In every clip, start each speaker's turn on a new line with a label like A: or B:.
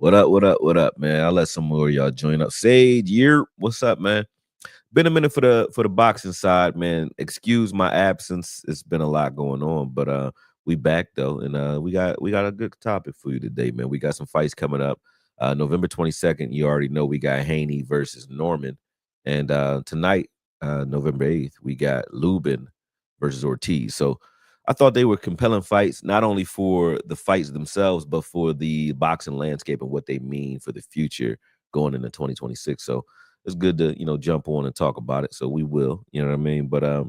A: What up? What up? What up, man? I'll let some more of y'all join up. Sage, what's up, man? Been a minute for the boxing side, man. Excuse my absence. It's been a lot going on, but we back though, and we got a good topic for you today, man. We got some fights coming up. November 22nd, you already know we got Haney versus Norman. And tonight, November 8th, we got Lubin versus Ortiz. So I thought they were compelling fights, not only for the fights themselves, but for the boxing landscape and what they mean for the future going into 2026. So it's good to, jump on and talk about it. So we will, you know what I mean? But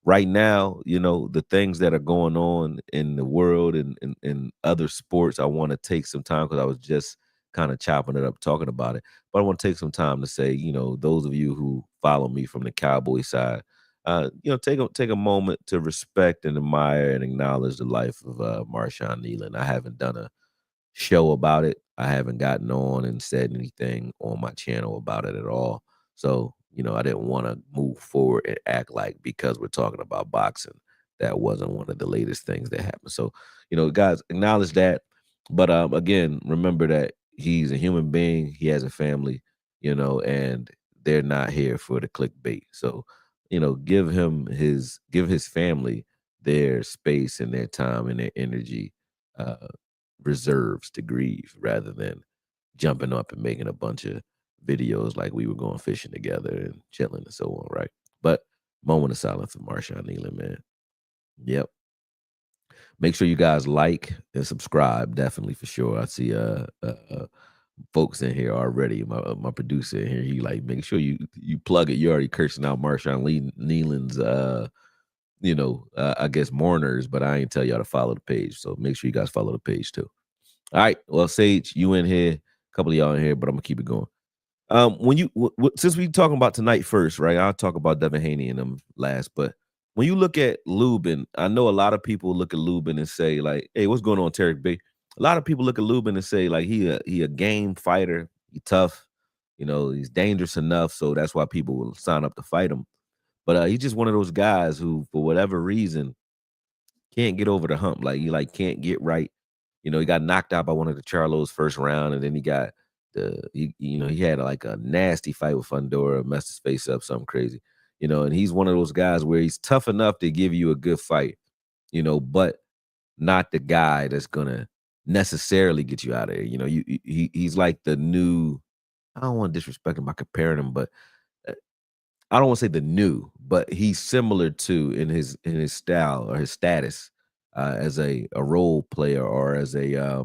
A: right now, the things that are going on in the world and other sports, I want to take some time because I was just kind of chopping it up, talking about it. But I want to take some time to say, those of you who follow me from the Cowboy side, take a moment to respect and admire and acknowledge the life of Marshawn Nealon. I haven't done a show about it. I haven't gotten on and said anything on my channel about it at all. So, I didn't want to move forward and act like because we're talking about boxing, that wasn't one of the latest things that happened. So, guys, acknowledge that. But again, remember that he's a human being, he has a family, and they're not here for the clickbait. So, give his family their space and their time and their energy. Reserves to grieve rather than jumping up and making a bunch of videos like we were going fishing together and chilling and so on, right? But moment of silence for Marshawn Nealon, man. Yep. Make sure you guys like and subscribe, definitely for sure. I see folks in here already. My producer in here, he like make sure you plug it. You're already cursing out Marshawn Nealon's I guess mourners, but I ain't tell y'all to follow the page. So make sure you guys follow the page too. All right. Well, Sage, you in here, a couple of y'all in here, but I'm gonna keep it going. When you since we talking about tonight first, right? I'll talk about Devin Haney and them last, but when you look at Lubin, I know a lot of people look at Lubin and say like, "Hey, what's going on, Tarek B?" A lot of people look at Lubin and say like he a game fighter, he tough, he's dangerous enough, so that's why people will sign up to fight him. But he's just one of those guys who, for whatever reason, can't get over the hump. Like he can't get right. He got knocked out by one of the Charlos first round, and then he got he had like a nasty fight with Fundora, messed his face up, something crazy. And he's one of those guys where he's tough enough to give you a good fight, but not the guy that's gonna necessarily get you out of there. He's like the new. I don't want to disrespect him by comparing him, but uh, I don't want to say the new, but he's similar to in his style or his status as a role player or as a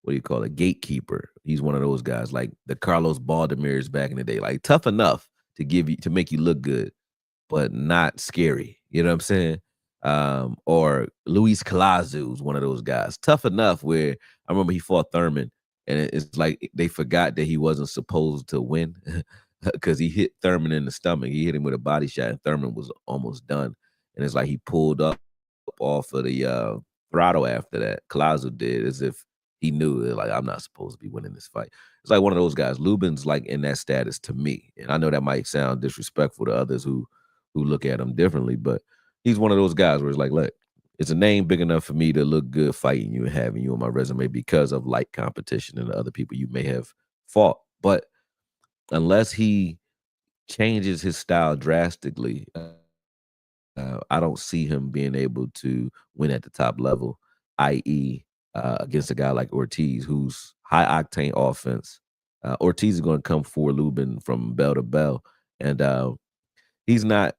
A: what do you call it, gatekeeper. He's one of those guys like the Carlos Baldemirs back in the day, like tough enough to make you look good, but not scary. You know what I'm saying? Or Luis Calazu is one of those guys, tough enough where I remember he fought Thurman, and it's like they forgot that he wasn't supposed to win because he hit Thurman in the stomach. He hit him with a body shot, and Thurman was almost done. And it's like he pulled up off of the throttle after that. Calazo did, as if he knew it, like I'm not supposed to be winning this fight. It's like one of those guys. Lubin's like in that status to me, and I know that might sound disrespectful to others who look at him differently, but he's one of those guys where it's like, look, it's a name big enough for me to look good fighting you and having you on my resume because of light competition and the other people you may have fought. But unless he changes his style drastically, I don't see him being able to win at the top level, i.e., against a guy like Ortiz, who's high octane offense. Ortiz is going to come for Lubin from bell to bell, and he's not.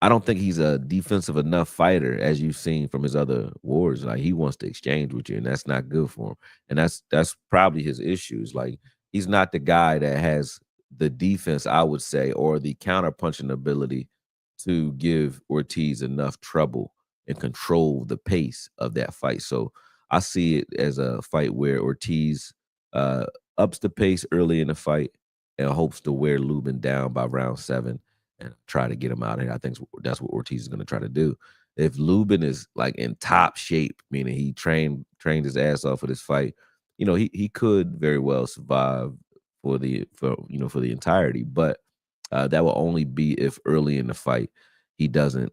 A: I don't think he's a defensive enough fighter, as you've seen from his other wars. Like he wants to exchange with you, and that's not good for him. And that's probably his issues. Like he's not the guy that has the defense, I would say, or the counter punching ability to give Ortiz enough trouble and control the pace of that fight. So I see it as a fight where Ortiz uh, ups the pace early in the fight and hopes to wear Lubin down by round 7 and try to get him out of here. I think that's what Ortiz is going to try to do. If Lubin is like in top shape, meaning he trained his ass off for this fight, he could very well survive for the entirety. But that will only be if early in the fight he doesn't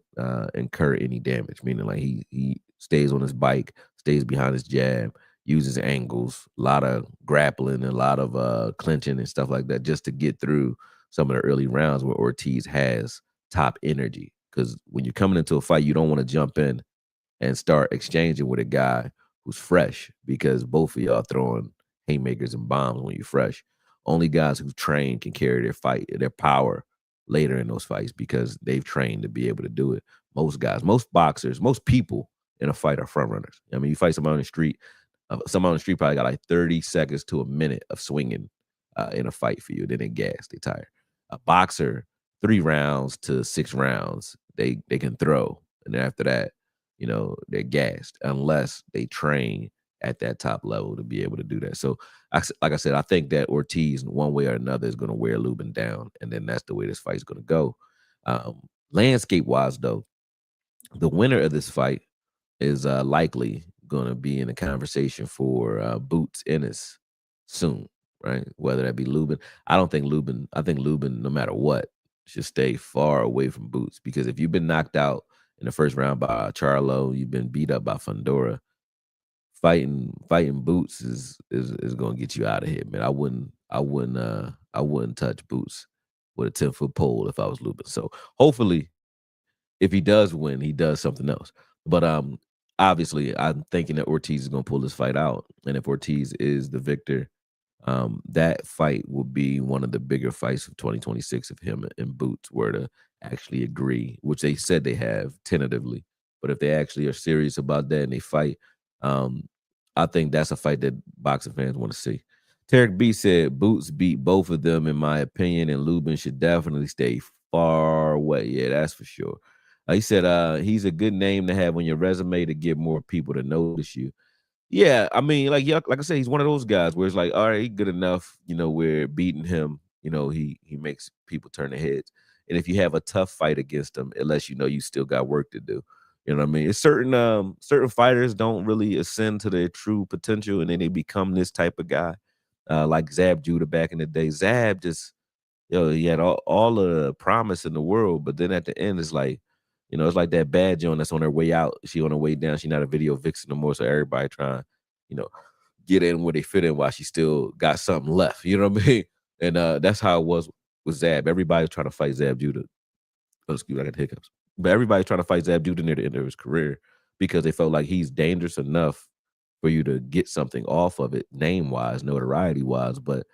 A: incur any damage, meaning like he stays on his bike, stays behind his jab, uses angles, a lot of grappling, and a lot of clinching and stuff like that, just to get through some of the early rounds where Ortiz has top energy. Because when you're coming into a fight, you don't want to jump in and start exchanging with a guy who's fresh, because both of y'all throwing haymakers and bombs when you're fresh. Only guys who train can carry their power later in those fights because they've trained to be able to do it. Most guys, most boxers, most people in a fight are front runners. I mean, you fight somebody on the street, someone on the street probably got like 30 seconds to a minute of swinging in a fight for you. Then they gas, they tire. A boxer, 3 rounds to 6 rounds, they can throw, and then after that, they're gassed unless they train at that top level to be able to do that. So, like I said, I think that Ortiz, one way or another, is going to wear Lubin down, and then that's the way this fight is going to go. Landscape wise, though, the winner of this fight is likely going to be in a conversation for Boots Ennis soon, right? Whether that be Lubin. I don't think Lubin. I think Lubin, no matter what, should stay far away from Boots, because if you've been knocked out in the first round by Charlo, you've been beat up by Fundora, fighting Boots is going to get you out of here, man. I wouldn't touch Boots with a 10-foot pole if I was Lubin. So hopefully, if he does win, he does something else. But obviously, I'm thinking that Ortiz is going to pull this fight out, and if Ortiz is the victor, that fight will be one of the bigger fights of 2026 if him and Boots were to actually agree, which they said they have tentatively. But if they actually are serious about that and they fight, um, I think that's a fight that boxing fans want to see. Tarek B said Boots beat both of them, in my opinion, and Lubin should definitely stay far away. Yeah, that's for sure. He said he's a good name to have on your resume to get more people to notice you. Yeah, I mean, like, yeah, like I said, he's one of those guys where it's like, all right, he good enough, we're beating him, he makes people turn their heads. And if you have a tough fight against him, it lets you know you still got work to do. You know what I mean? It's certain fighters don't really ascend to their true potential, and then they become this type of guy. Like Zab Judah back in the day. Zab just, he had all the promise in the world, but then at the end, it's like, it's like that bad joint that's on her way out. She on her way down. She not a video vixen no more. So everybody trying, you know, get in where they fit in while she still got something left. You know what I mean? And that's how it was with Zab. Everybody's trying to fight Zab Judah. Oh, excuse me, I got hiccups. But everybody's trying to fight Zab Judah near the end of his career because they felt like he's dangerous enough for you to get something off of it, name wise, notoriety wise, but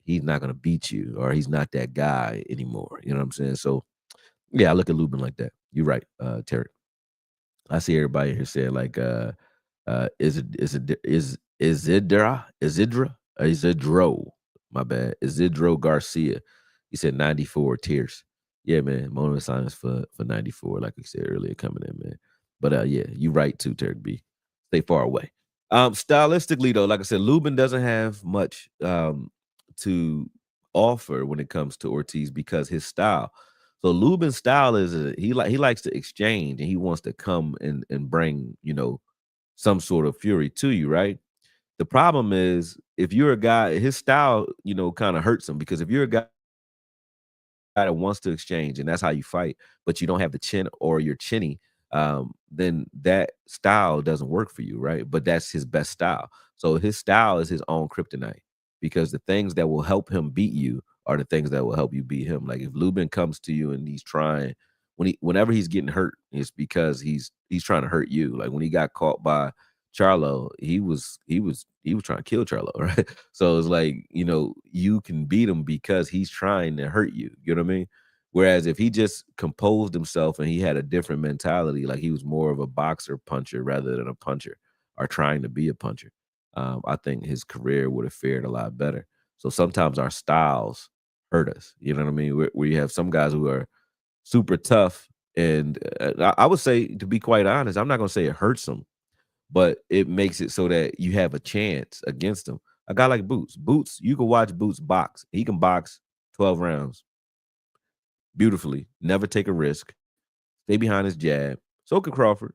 A: he's not going to beat you, or he's not that guy anymore. You know what I'm saying? So yeah, I look at Lubin like that. You're right, Terry. I see everybody here saying like, Isidro, my bad, Isidro Garcia. He said 94 tears. Yeah, man, moment of silence for 94, like we said earlier, coming in, man. But yeah, you're right too, Terry B. Stay far away. Stylistically though, like I said, Lubin doesn't have much to offer when it comes to Ortiz because his style. So Lubin's style is he likes to exchange, and he wants to come and bring, some sort of fury to you, right? The problem is if you're a guy, his style, kind of hurts him, because if you're a guy that wants to exchange and that's how you fight, but you don't have the chin or you're chinny, then that style doesn't work for you, right? But that's his best style. So his style is his own kryptonite, because the things that will help him beat you are the things that will help you beat him. Like if Lubin comes to you and he's trying, whenever he's getting hurt, it's because he's trying to hurt you. Like when he got caught by Charlo, he was trying to kill Charlo, right? So it's like, you can beat him because he's trying to hurt you. You know what I mean? Whereas if he just composed himself and he had a different mentality, like he was more of a boxer puncher rather than a puncher, or trying to be a puncher, I think his career would have fared a lot better. So sometimes our styles hurt us. You know what I mean? Where you have some guys who are super tough, and I would say, to be quite honest, I'm not going to say it hurts them, but it makes it so that you have a chance against them. A guy like Boots. Boots, you can watch Boots box. He can box 12 rounds beautifully, never take a risk, stay behind his jab. So can Crawford.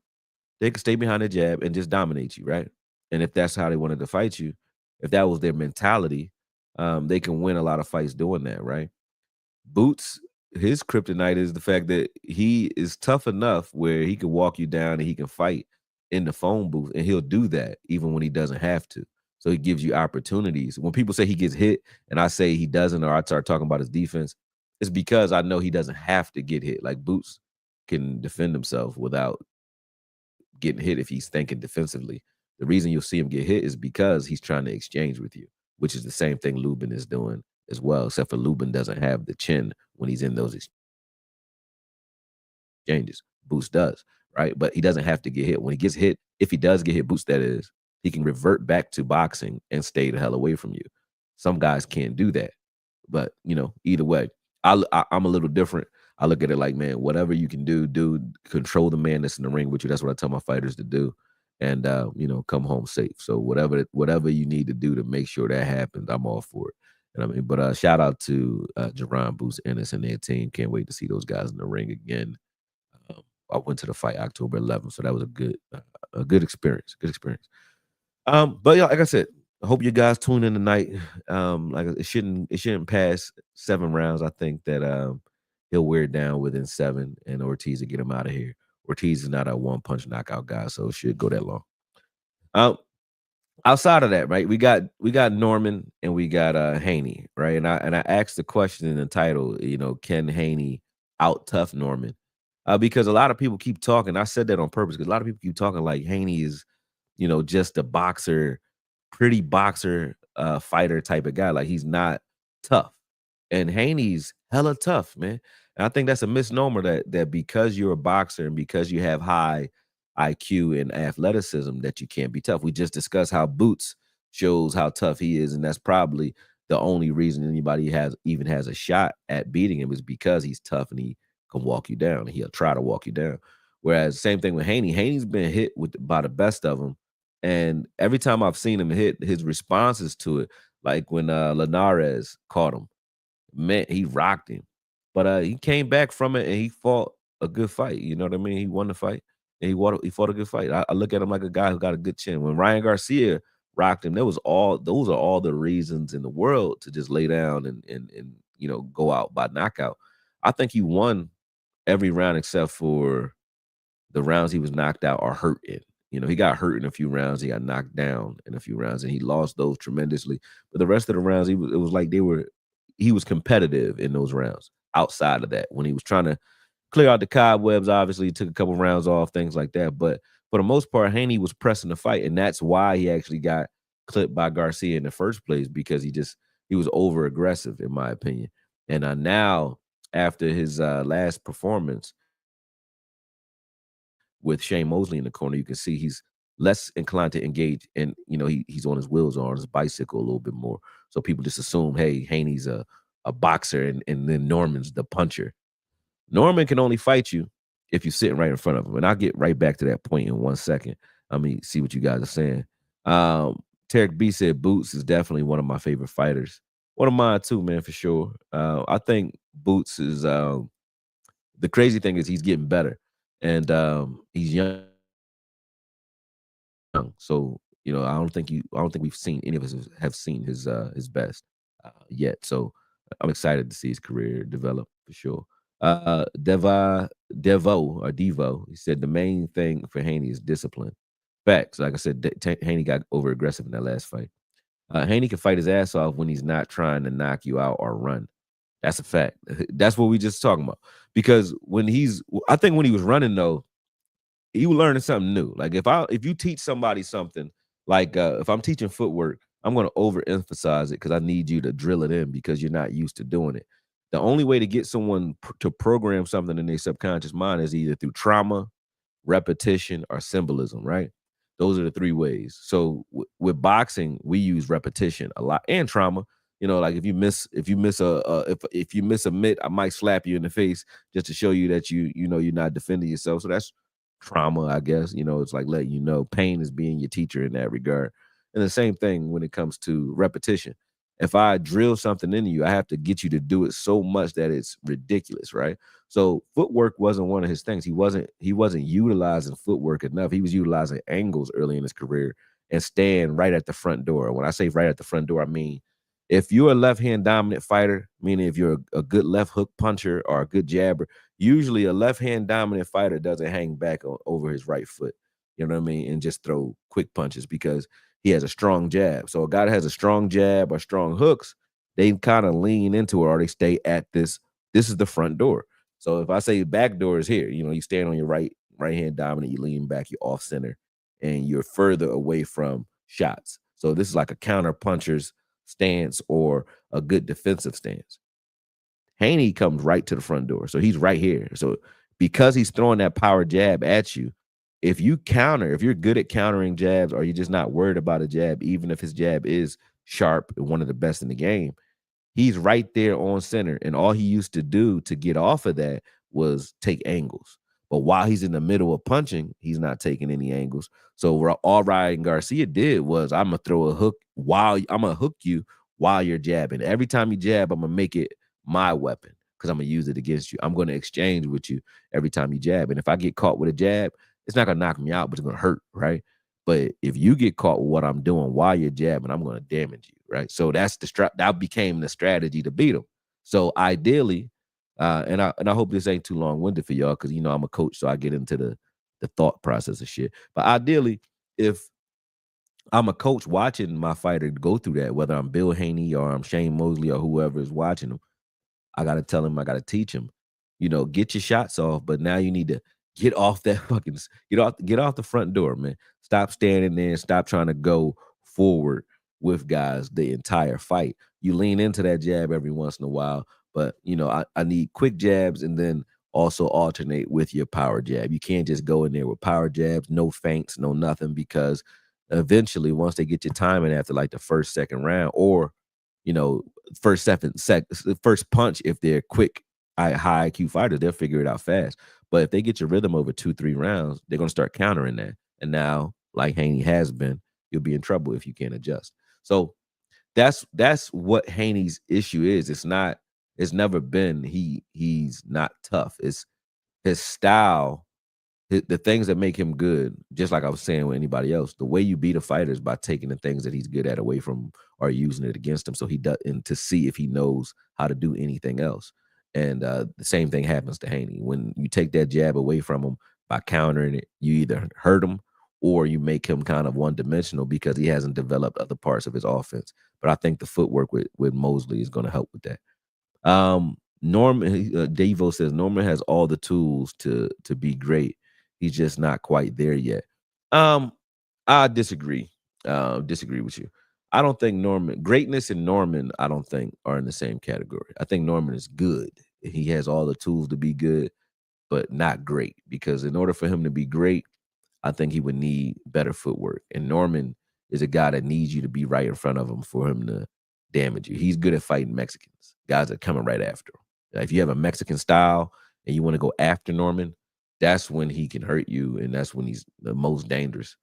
A: They can stay behind the jab and just dominate you, right? And if that's how they wanted to fight you, if that was their mentality, they can win a lot of fights doing that, right? Boots, his kryptonite is the fact that he is tough enough where he can walk you down and he can fight, in the phone booth, and he'll do that even when he doesn't have to. So he gives you opportunities. When people say he gets hit and I say he doesn't, or I start talking about his defense, it's because I know he doesn't have to get hit. Like Boots can defend himself without getting hit if he's thinking defensively. The reason you'll see him get hit is because he's trying to exchange with you, which is the same thing Lubin is doing as well, except for Lubin doesn't have the chin when he's in those exchanges. Boots does, right? But he doesn't have to get hit. When he gets hit, if he does get hit, Boots that is, he can revert back to boxing and stay the hell away from you. Some guys can't do that. But either way, I'm a little different. I look at it like, man, whatever you can do, control the man that's in the ring with you. That's what I tell my fighters to do, and come home safe. So whatever you need to do to make sure that happens, I'm all for it. And I mean, but shout out to Jerron, Boots, Ennis, and their team. Can't wait to see those guys in the ring again. I went to the fight October 11th, so that was a good experience. Good experience. But yeah, like I said, I hope you guys tune in tonight. Like it shouldn't pass 7 rounds. I think that he'll wear it down within 7, and Ortiz will get him out of here. Ortiz is not a one-punch knockout guy, so it should go that long. Outside of that, right? We got Norman and we got Haney, right? And I asked the question in the title, can Haney out tough Norman? Because a lot of people keep talking. I said that on purpose because a lot of people keep talking like Haney is, just a boxer, pretty boxer, fighter type of guy. Like he's not tough, and Haney's hella tough, man. And I think that's a misnomer that because you're a boxer and because you have high IQ and athleticism that you can't be tough. We just discussed how Boots shows how tough he is, and that's probably the only reason anybody even has a shot at beating him is because he's tough and he can walk you down, and he'll try to walk you down. Whereas same thing with Haney. Haney's been hit by the best of them, and every time I've seen him hit, his responses to it, like when Linares caught him, man, he rocked him. But he came back from it and he fought a good fight. You know what I mean? He won the fight and he fought a good fight. I look at him like a guy who got a good chin. When Ryan Garcia rocked him, those are all the reasons in the world to just lay down and go out by knockout. I think he won every round except for the rounds he was knocked out or hurt in. He got hurt in a few rounds. He got knocked down in a few rounds, and he lost those tremendously. But the rest of the rounds, it was like he was competitive in those rounds. Outside of that, when he was trying to clear out the cobwebs, obviously he took a couple rounds off, things like that. But for the most part, Haney was pressing the fight, and that's why he actually got clipped by Garcia in the first place because he was over aggressive, in my opinion. And now after his last performance with Shane Mosley in the corner, you can see he's less inclined to engage, and he's on his wheels or on his bicycle a little bit more. So people just assume, hey, Haney's a boxer, and then Norman's the puncher. Norman can only fight you if you're sitting right in front of him, and I'll get right back to that point in 1 second. I mean, see what you guys are saying. Tarek B said Boots is definitely one of my favorite fighters. One of mine too, man, for sure. I think Boots is the crazy thing is he's getting better, and he's young. So I don't think we've seen any of us have seen his best yet. I'm excited to see his career develop for sure. Devo, he said the main thing for Haney is discipline. Facts. Like I said, Haney got over aggressive in that last fight. Haney can fight his ass off when he's not trying to knock you out or run. That's a fact. That's what we just talking about. Because I think when he was running though, he was learning something new. Like if you teach somebody something, like if I'm teaching footwork, I'm going to overemphasize it because I need you to drill it in because you're not used to doing it. The only way to get someone to program something in their subconscious mind is either through trauma, repetition, or symbolism, right? Those are the 3 ways. So with boxing, we use repetition a lot and trauma. Like if you miss a mitt, I might slap you in the face just to show you that you're not defending yourself. So that's trauma, I guess. It's like letting you know pain is being your teacher in that regard. And the same thing when it comes to repetition. If I drill something into you, I have to get you to do it so much that it's ridiculous, right? So footwork wasn't one of his things. He wasn't utilizing footwork enough. He was utilizing angles early in his career and staying right at the front door. When I say right at the front door, I mean if you're a left-hand dominant fighter, meaning if you're a good left hook puncher or a good jabber, usually a left-hand dominant fighter doesn't hang back over his right foot. you know what I mean, and just throw quick punches because he has a strong jab. So a guy that has a strong jab or strong hooks, they kind of lean into it or they stay at this. This is the front door. So if I say back door is here, you stand on your right hand dominant, you lean back, you're off center, and you're further away from shots. So this is like a counter puncher's stance or a good defensive stance. Haney comes right to the front door. So he's right here. So because he's throwing that power jab at you, if you counter, if you're good at countering jabs or you're just not worried about a jab, even if his jab is sharp and one of the best in the game, he's right there on center. And all he used to do to get off of that was take angles. But while he's in the middle of punching, he's not taking any angles. So all Ryan Garcia did was I'm gonna throw a hook while I'm gonna hook you while you're jabbing. Every time you jab, I'm gonna make it my weapon because I'm gonna use it against you. I'm gonna exchange with you every time you jab. And if I get caught with a jab, it's not gonna knock me out, but it's gonna hurt, right? But if you get caught with what I'm doing while you're jabbing, I'm gonna damage you, right? So that's that became the strategy to beat him. So ideally, and I hope this ain't too long-winded for y'all because I'm a coach, so I get into the thought process of shit. But ideally, if I'm a coach watching my fighter go through that, whether I'm Bill Haney or I'm Shane Mosley or whoever is watching him, I gotta tell him, I gotta teach him, get your shots off, but now you need to get off that fucking get off the front door, man. Stop standing there and stop trying to go forward with guys the entire fight. You lean into that jab every once in a while, but I need quick jabs and then also alternate with your power jab. You can't just go in there with power jabs, no feints, no nothing, because eventually once they get your timing after like the first, second round, or first punch, if they're quick, high IQ fighters, they'll figure it out fast. But if they get your rhythm over 2-3 rounds, they're gonna start countering that. And now, like Haney has been, you'll be in trouble if you can't adjust. So that's what Haney's issue is. It's never been he's not tough. It's his style, the things that make him good, just like I was saying with anybody else, the way you beat a fighter is by taking the things that he's good at away from him or using it against him. So he does, and to see if he knows how to do anything else. And the same thing happens to Haney. When you take that jab away from him by countering it, you either hurt him or you make him kind of one-dimensional because he hasn't developed other parts of his offense. But I think the footwork with Mosley is going to help with that. Norman Devo says Norman has all the tools to be great. He's just not quite there yet. I disagree. Disagree with you. I don't think greatness and Norman, I don't think are in the same category. I think Norman is good. He has all the tools to be good, but not great. Because in order for him to be great, I think he would need better footwork. And Norman is a guy that needs you to be right in front of him for him to damage you. He's good at fighting Mexicans, guys that are coming right after him. If you have a Mexican style and you want to go after Norman, that's when he can hurt you, and that's when he's the most dangerous.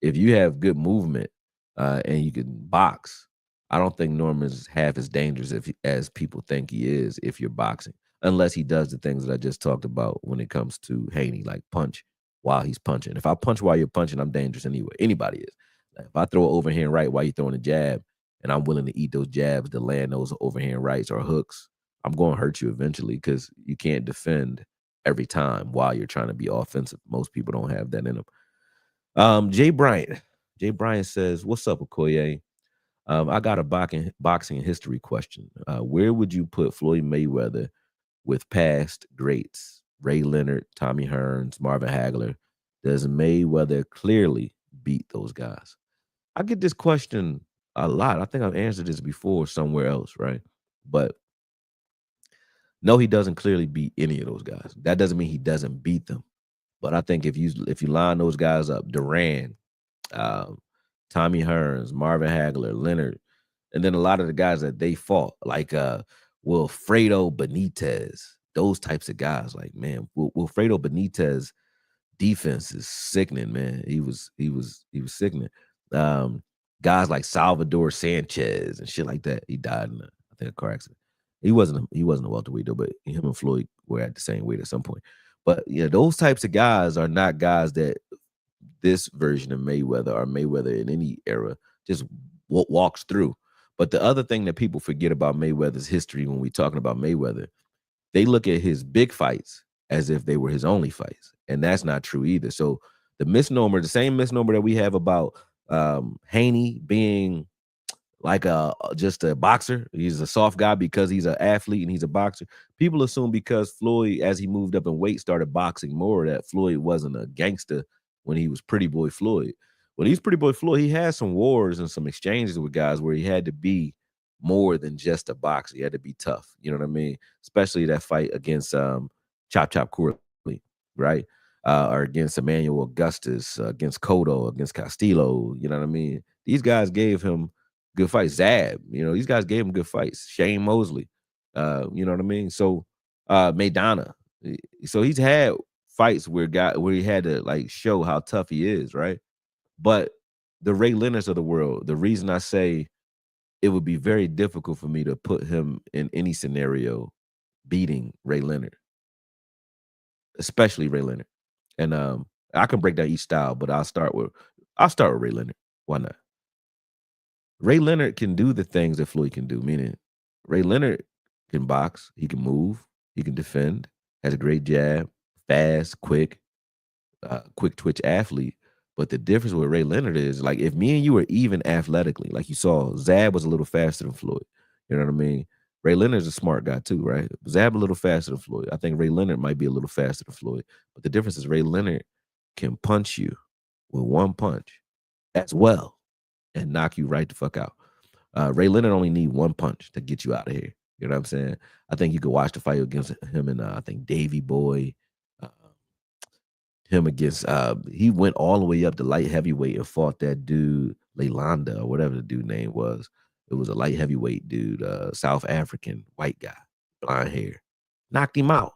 A: If you have good movement and you can box, I don't think Norman's half as dangerous as people think he is if you're boxing, unless he does the things that I just talked about when it comes to Haney, like punch while he's punching. If I punch while you're punching, I'm dangerous anyway. Anybody is. Like if I throw an overhand right while you're throwing a jab, and I'm willing to eat those jabs to land those overhand rights or hooks, I'm going to hurt you eventually because you can't defend every time while you're trying to be offensive. Most people don't have that in them. Jay Bryant says, "What's up, Okoye? I got a boxing history question. Where would you put Floyd Mayweather with past greats? Ray Leonard, Tommy Hearns, Marvin Hagler. Does Mayweather clearly beat those guys?" I get this question a lot. I think I've answered this before somewhere else, right? But no, he doesn't clearly beat any of those guys. That doesn't mean he doesn't beat them. But I think if you line those guys up, Duran, Tommy Hearns, Marvin Hagler, Leonard, and then a lot of the guys that they fought, like Wilfredo Benitez, those types of guys, like, man, Wilfredo Benitez defense is sickening, man. He was sickening. Guys like Salvador Sanchez and shit like that. He died in a car accident. He wasn't a welterweight though, but him and Floyd were at the same weight at some point. But yeah, those types of guys are not guys that this version of Mayweather or Mayweather in any era just walks through. But the other thing that people forget about Mayweather's history when we're talking about Mayweather, they look at his big fights as if they were his only fights. And that's not true either. So The misnomer, the same misnomer that we have about Haney being like just a boxer. He's a soft guy because he's an athlete and he's a boxer. People assume because Floyd, as he moved up in weight, started boxing more, that Floyd wasn't a gangster when he was Pretty Boy Floyd. When he's Pretty Boy Floyd, he had some wars and some exchanges with guys where he had to be more than just a boxer. He had to be tough. You know what I mean? Especially that fight against Chop Chop Corley, right? Or against Emmanuel Augustus, against Cotto, against Castillo. You know what I mean? These guys gave him good fights. Zab, these guys gave him good fights. Shane Mosley, you know what I mean? So Maidana. So he's had fights where he had to like show how tough he is, right? But the Ray Leonards of the world, the reason I say it would be very difficult for me to put him in any scenario beating Ray Leonard, especially Ray Leonard. And I can break down each style, but I'll start with Ray Leonard. Why not? Ray Leonard can do the things that Floyd can do, meaning Ray Leonard can box, he can move, he can defend, has a great jab, fast, quick twitch athlete. But the difference with Ray Leonard is, like, if me and you were even athletically, like you saw, Zab was a little faster than Floyd. You know what I mean? Ray Leonard's a smart guy too, right? Zab a little faster than Floyd. I think Ray Leonard might be a little faster than Floyd. But the difference is Ray Leonard can punch you with one punch as well and knock you right the fuck out. Ray Leonard only need one punch to get you out of here. You know what I'm saying? I think you could watch the fight against him and I think Davy Boy, uh, him against he went all the way up to light heavyweight and fought that dude Leilanda or whatever the dude name was. It was a light heavyweight dude, South African white guy, blonde hair. Knocked him out.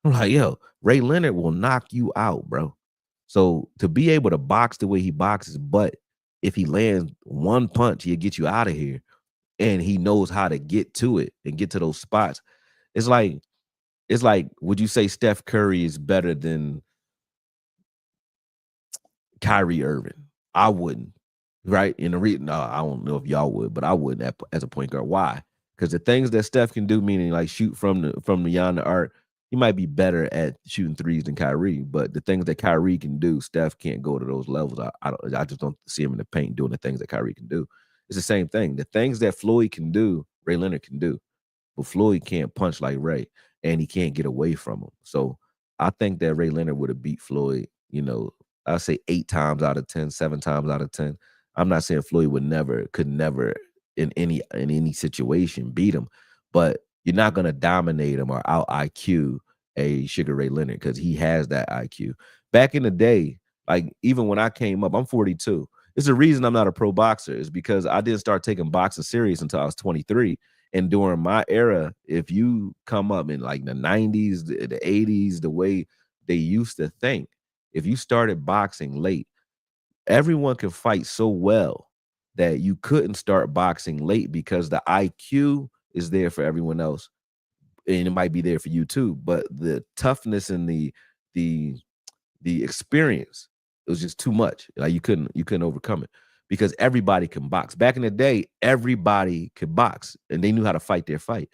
A: I'm like, yo, Ray Leonard will knock you out, bro. So to be able to box the way he boxes, but if he lands one punch, he'll get you out of here. And he knows how to get to it and get to those spots. It's like, would you say Steph Curry is better than Kyrie Irving? I wouldn't, right? In the reason, I don't know if y'all would, but I wouldn't as a point guard. Why? Because the things that Steph can do, meaning like shoot from beyond the arc, he might be better at shooting threes than Kyrie. But the things that Kyrie can do, Steph can't go to those levels. I just don't see him in the paint doing the things that Kyrie can do. It's the same thing. The things that Floyd can do, Ray Leonard can do. But Floyd can't punch like Ray, and he can't get away from him. So I think that Ray Leonard would have beat Floyd, I'll say 8 times out of 10, 7 times out of 10. I'm not saying Floyd could never in any situation beat him, but you're not gonna dominate him or out IQ a Sugar Ray Leonard because he has that IQ. Back in the day, like even when I came up, I'm 42. It's the reason I'm not a pro boxer is because I didn't start taking boxing serious until I was 23. And during my era, if you come up in like the 90s, the 80s, the way they used to think, if you started boxing late, everyone could fight so well that you couldn't start boxing late because the IQ is there for everyone else. And it might be there for you too. But the toughness and the experience, it was just too much. Like you couldn't overcome it because everybody can box. Back in the day, everybody could box and they knew how to fight their fight.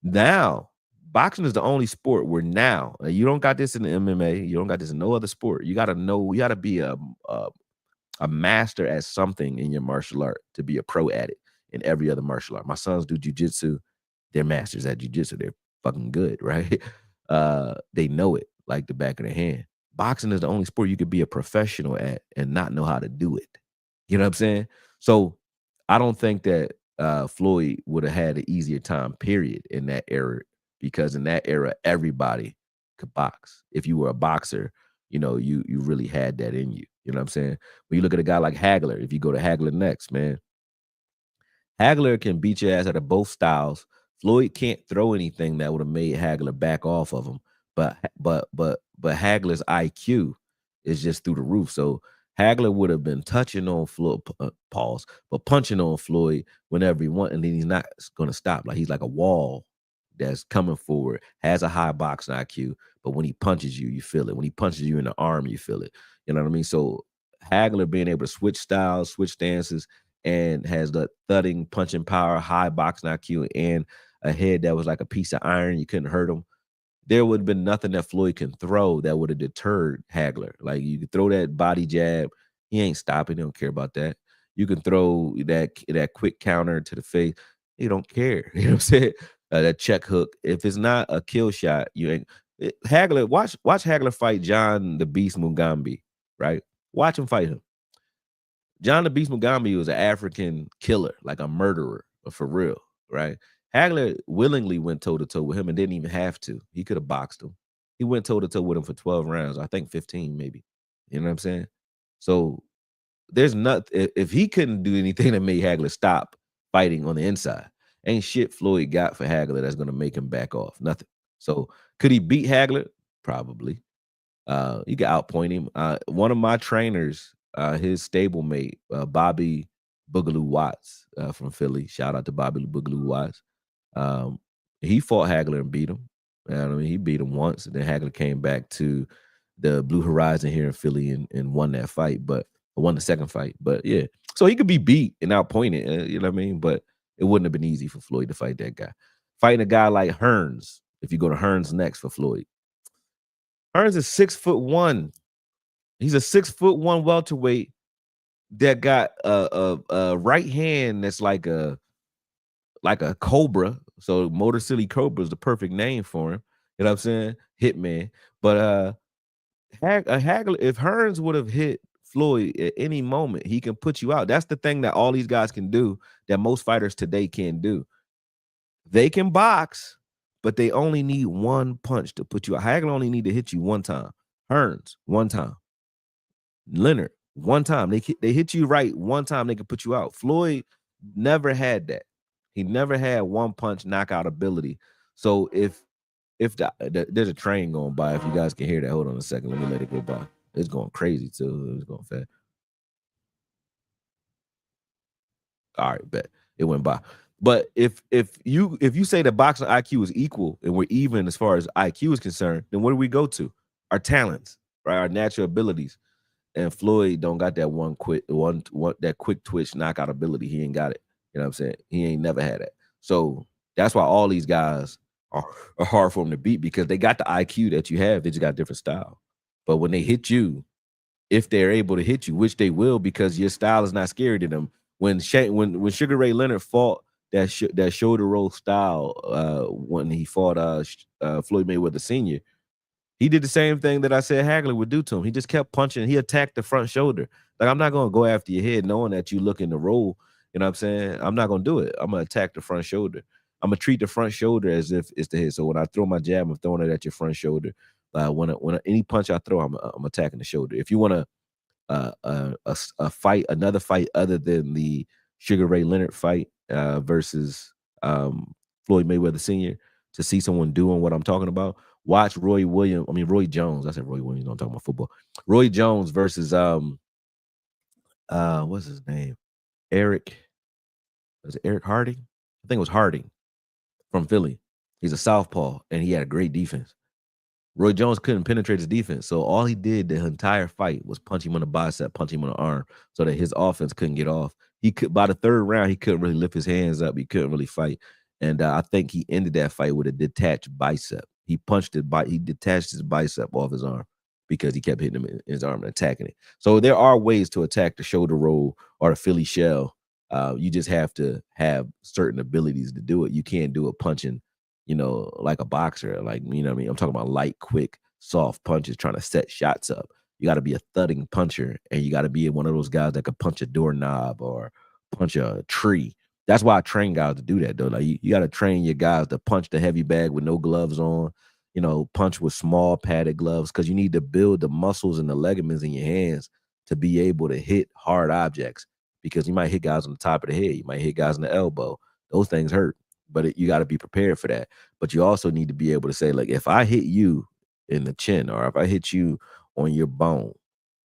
A: Now, boxing is the only sport where now you don't got this in the MMA, you don't got this in no other sport. You got to be a master at something in your martial art to be a pro at it in every other martial art. My sons do jujitsu. They're masters at jujitsu. They're fucking good, right? They know it like the back of their hand. Boxing is the only sport you could be a professional at and not know how to do it. You know what I'm saying? So I don't think that Floyd would have had an easier time, period, in that era, because in that era, everybody could box. If you were a boxer, you really had that in you. You know what I'm saying? When you look at a guy like Hagler, if you go to Hagler next, man, Hagler can beat your ass out of both styles. Floyd can't throw anything that would have made Hagler back off of him. But Hagler's IQ is just through the roof. So Hagler would have been touching on Floyd, but punching on Floyd whenever he wants, and then he's not going to stop. Like he's like a wall that's coming forward, has a high boxing IQ, but when he punches you, you feel it. When he punches you in the arm, you feel it. You know what I mean? So Hagler being able to switch styles, switch stances, and has the thudding, punching power, high boxing IQ, and a head that was like a piece of iron. You couldn't hurt him. there would have been nothing that Floyd can throw that would have deterred Hagler. Like, you could throw that body jab, he ain't stopping. He don't care about that. You can throw that quick counter to the face. He don't care. You know what I'm saying? That check hook. If it's not a kill shot, you ain't. Hagler, watch Hagler fight John the Beast Mugambi, right? Watch him fight him. John the Beast Mugambi was an African killer, like a murderer, for real, right? Hagler willingly went toe to toe with him and didn't even have to. He could have boxed him. He went toe to toe with him for 12 rounds. I think 15, maybe. You know what I'm saying? So there's not if he couldn't do anything that made Hagler stop fighting on the inside, ain't shit Floyd got for Hagler that's gonna make him back off. Nothing. So could he beat Hagler? Probably. You can outpoint him. One of my trainers, his stablemate, Bobby Boogaloo Watts from Philly. Shout out to Bobby Boogaloo Watts. He fought Hagler and beat him. I mean, he beat him once, and then Hagler came back to the Blue Horizon here in Philly and won that fight, but won the second fight. But yeah, so he could be beat and outpointed. You know what I mean? But it wouldn't have been easy for Floyd to fight that guy. Fighting a guy like Hearns, if you go to Hearns next for Floyd. Hearns is 6'1". He's a 6'1" welterweight that got a right hand that's like a cobra. So Motor City Cobra is the perfect name for him. You know what I'm saying? Hitman. But Hagler, if Hearns would have hit Floyd at any moment, he can put you out. That's the thing that all these guys can do that most fighters today can't do. They can box, but they only need one punch to put you out. Hagler only need to hit you one time. Hearns, one time. Leonard, one time. They hit you right one time, they can put you out. Floyd never had that. He never had one punch knockout ability. So if there's a train going by, if you guys can hear that, hold on a second. Let me let it go by. It's going crazy too. It's going fast. All right, bet it went by. But if you say that boxing IQ is equal and we're even as far as IQ is concerned, then what do we go to? Our talents, right? Our natural abilities. And Floyd don't got that one that quick twitch knockout ability. He ain't got it. You know what I'm saying? He ain't never had it. So that's why all these guys are hard for him to beat, because they got the IQ that you have. They just got a different style. But when they hit you, if they're able to hit you, which they will, because your style is not scary to them. When Sugar Ray Leonard fought that shoulder roll style, when he fought Floyd Mayweather Sr., he did the same thing that I said Hagler would do to him. He just kept punching. He attacked the front shoulder. Like, I'm not going to go after your head knowing that you looking to roll. You know what I'm saying? I'm not going to do it. I'm going to attack the front shoulder. I'm going to treat the front shoulder as if it's the head. So when I throw my jab, I'm throwing it at your front shoulder. When any punch I throw, I'm attacking the shoulder. If you want a fight, another fight other than the Sugar Ray Leonard fight versus Floyd Mayweather Sr., to see someone doing what I'm talking about, watch Roy Jones. I said Roy Williams. Don't talk about football. Roy Jones versus what's his name? Was it Eric Harding? I think it was Harding from Philly. He's a southpaw, and he had a great defense. Roy Jones couldn't penetrate his defense, so all he did the entire fight was punch him on the bicep, punch him on the arm, so that his offense couldn't get off. He could, by the third round, he couldn't really lift his hands up. He couldn't really fight, and I think he ended that fight with a detached bicep. He detached his bicep off his arm because he kept hitting him in his arm and attacking it. So there are ways to attack the shoulder roll or the Philly shell. You just have to have certain abilities to do it. You can't do it punching, like a boxer. Like, you know what I mean? I'm talking about light, quick, soft punches, trying to set shots up. You got to be a thudding puncher, and you got to be one of those guys that could punch a doorknob or punch a tree. That's why I train guys to do that, though. Like, you got to train your guys to punch the heavy bag with no gloves on, punch with small padded gloves, because you need to build the muscles and the ligaments in your hands to be able to hit hard objects, because you might hit guys on the top of the head. You might hit guys in the elbow. Those things hurt, but you got to be prepared for that. But you also need to be able to say, like, if I hit you in the chin or if I hit you on your bone,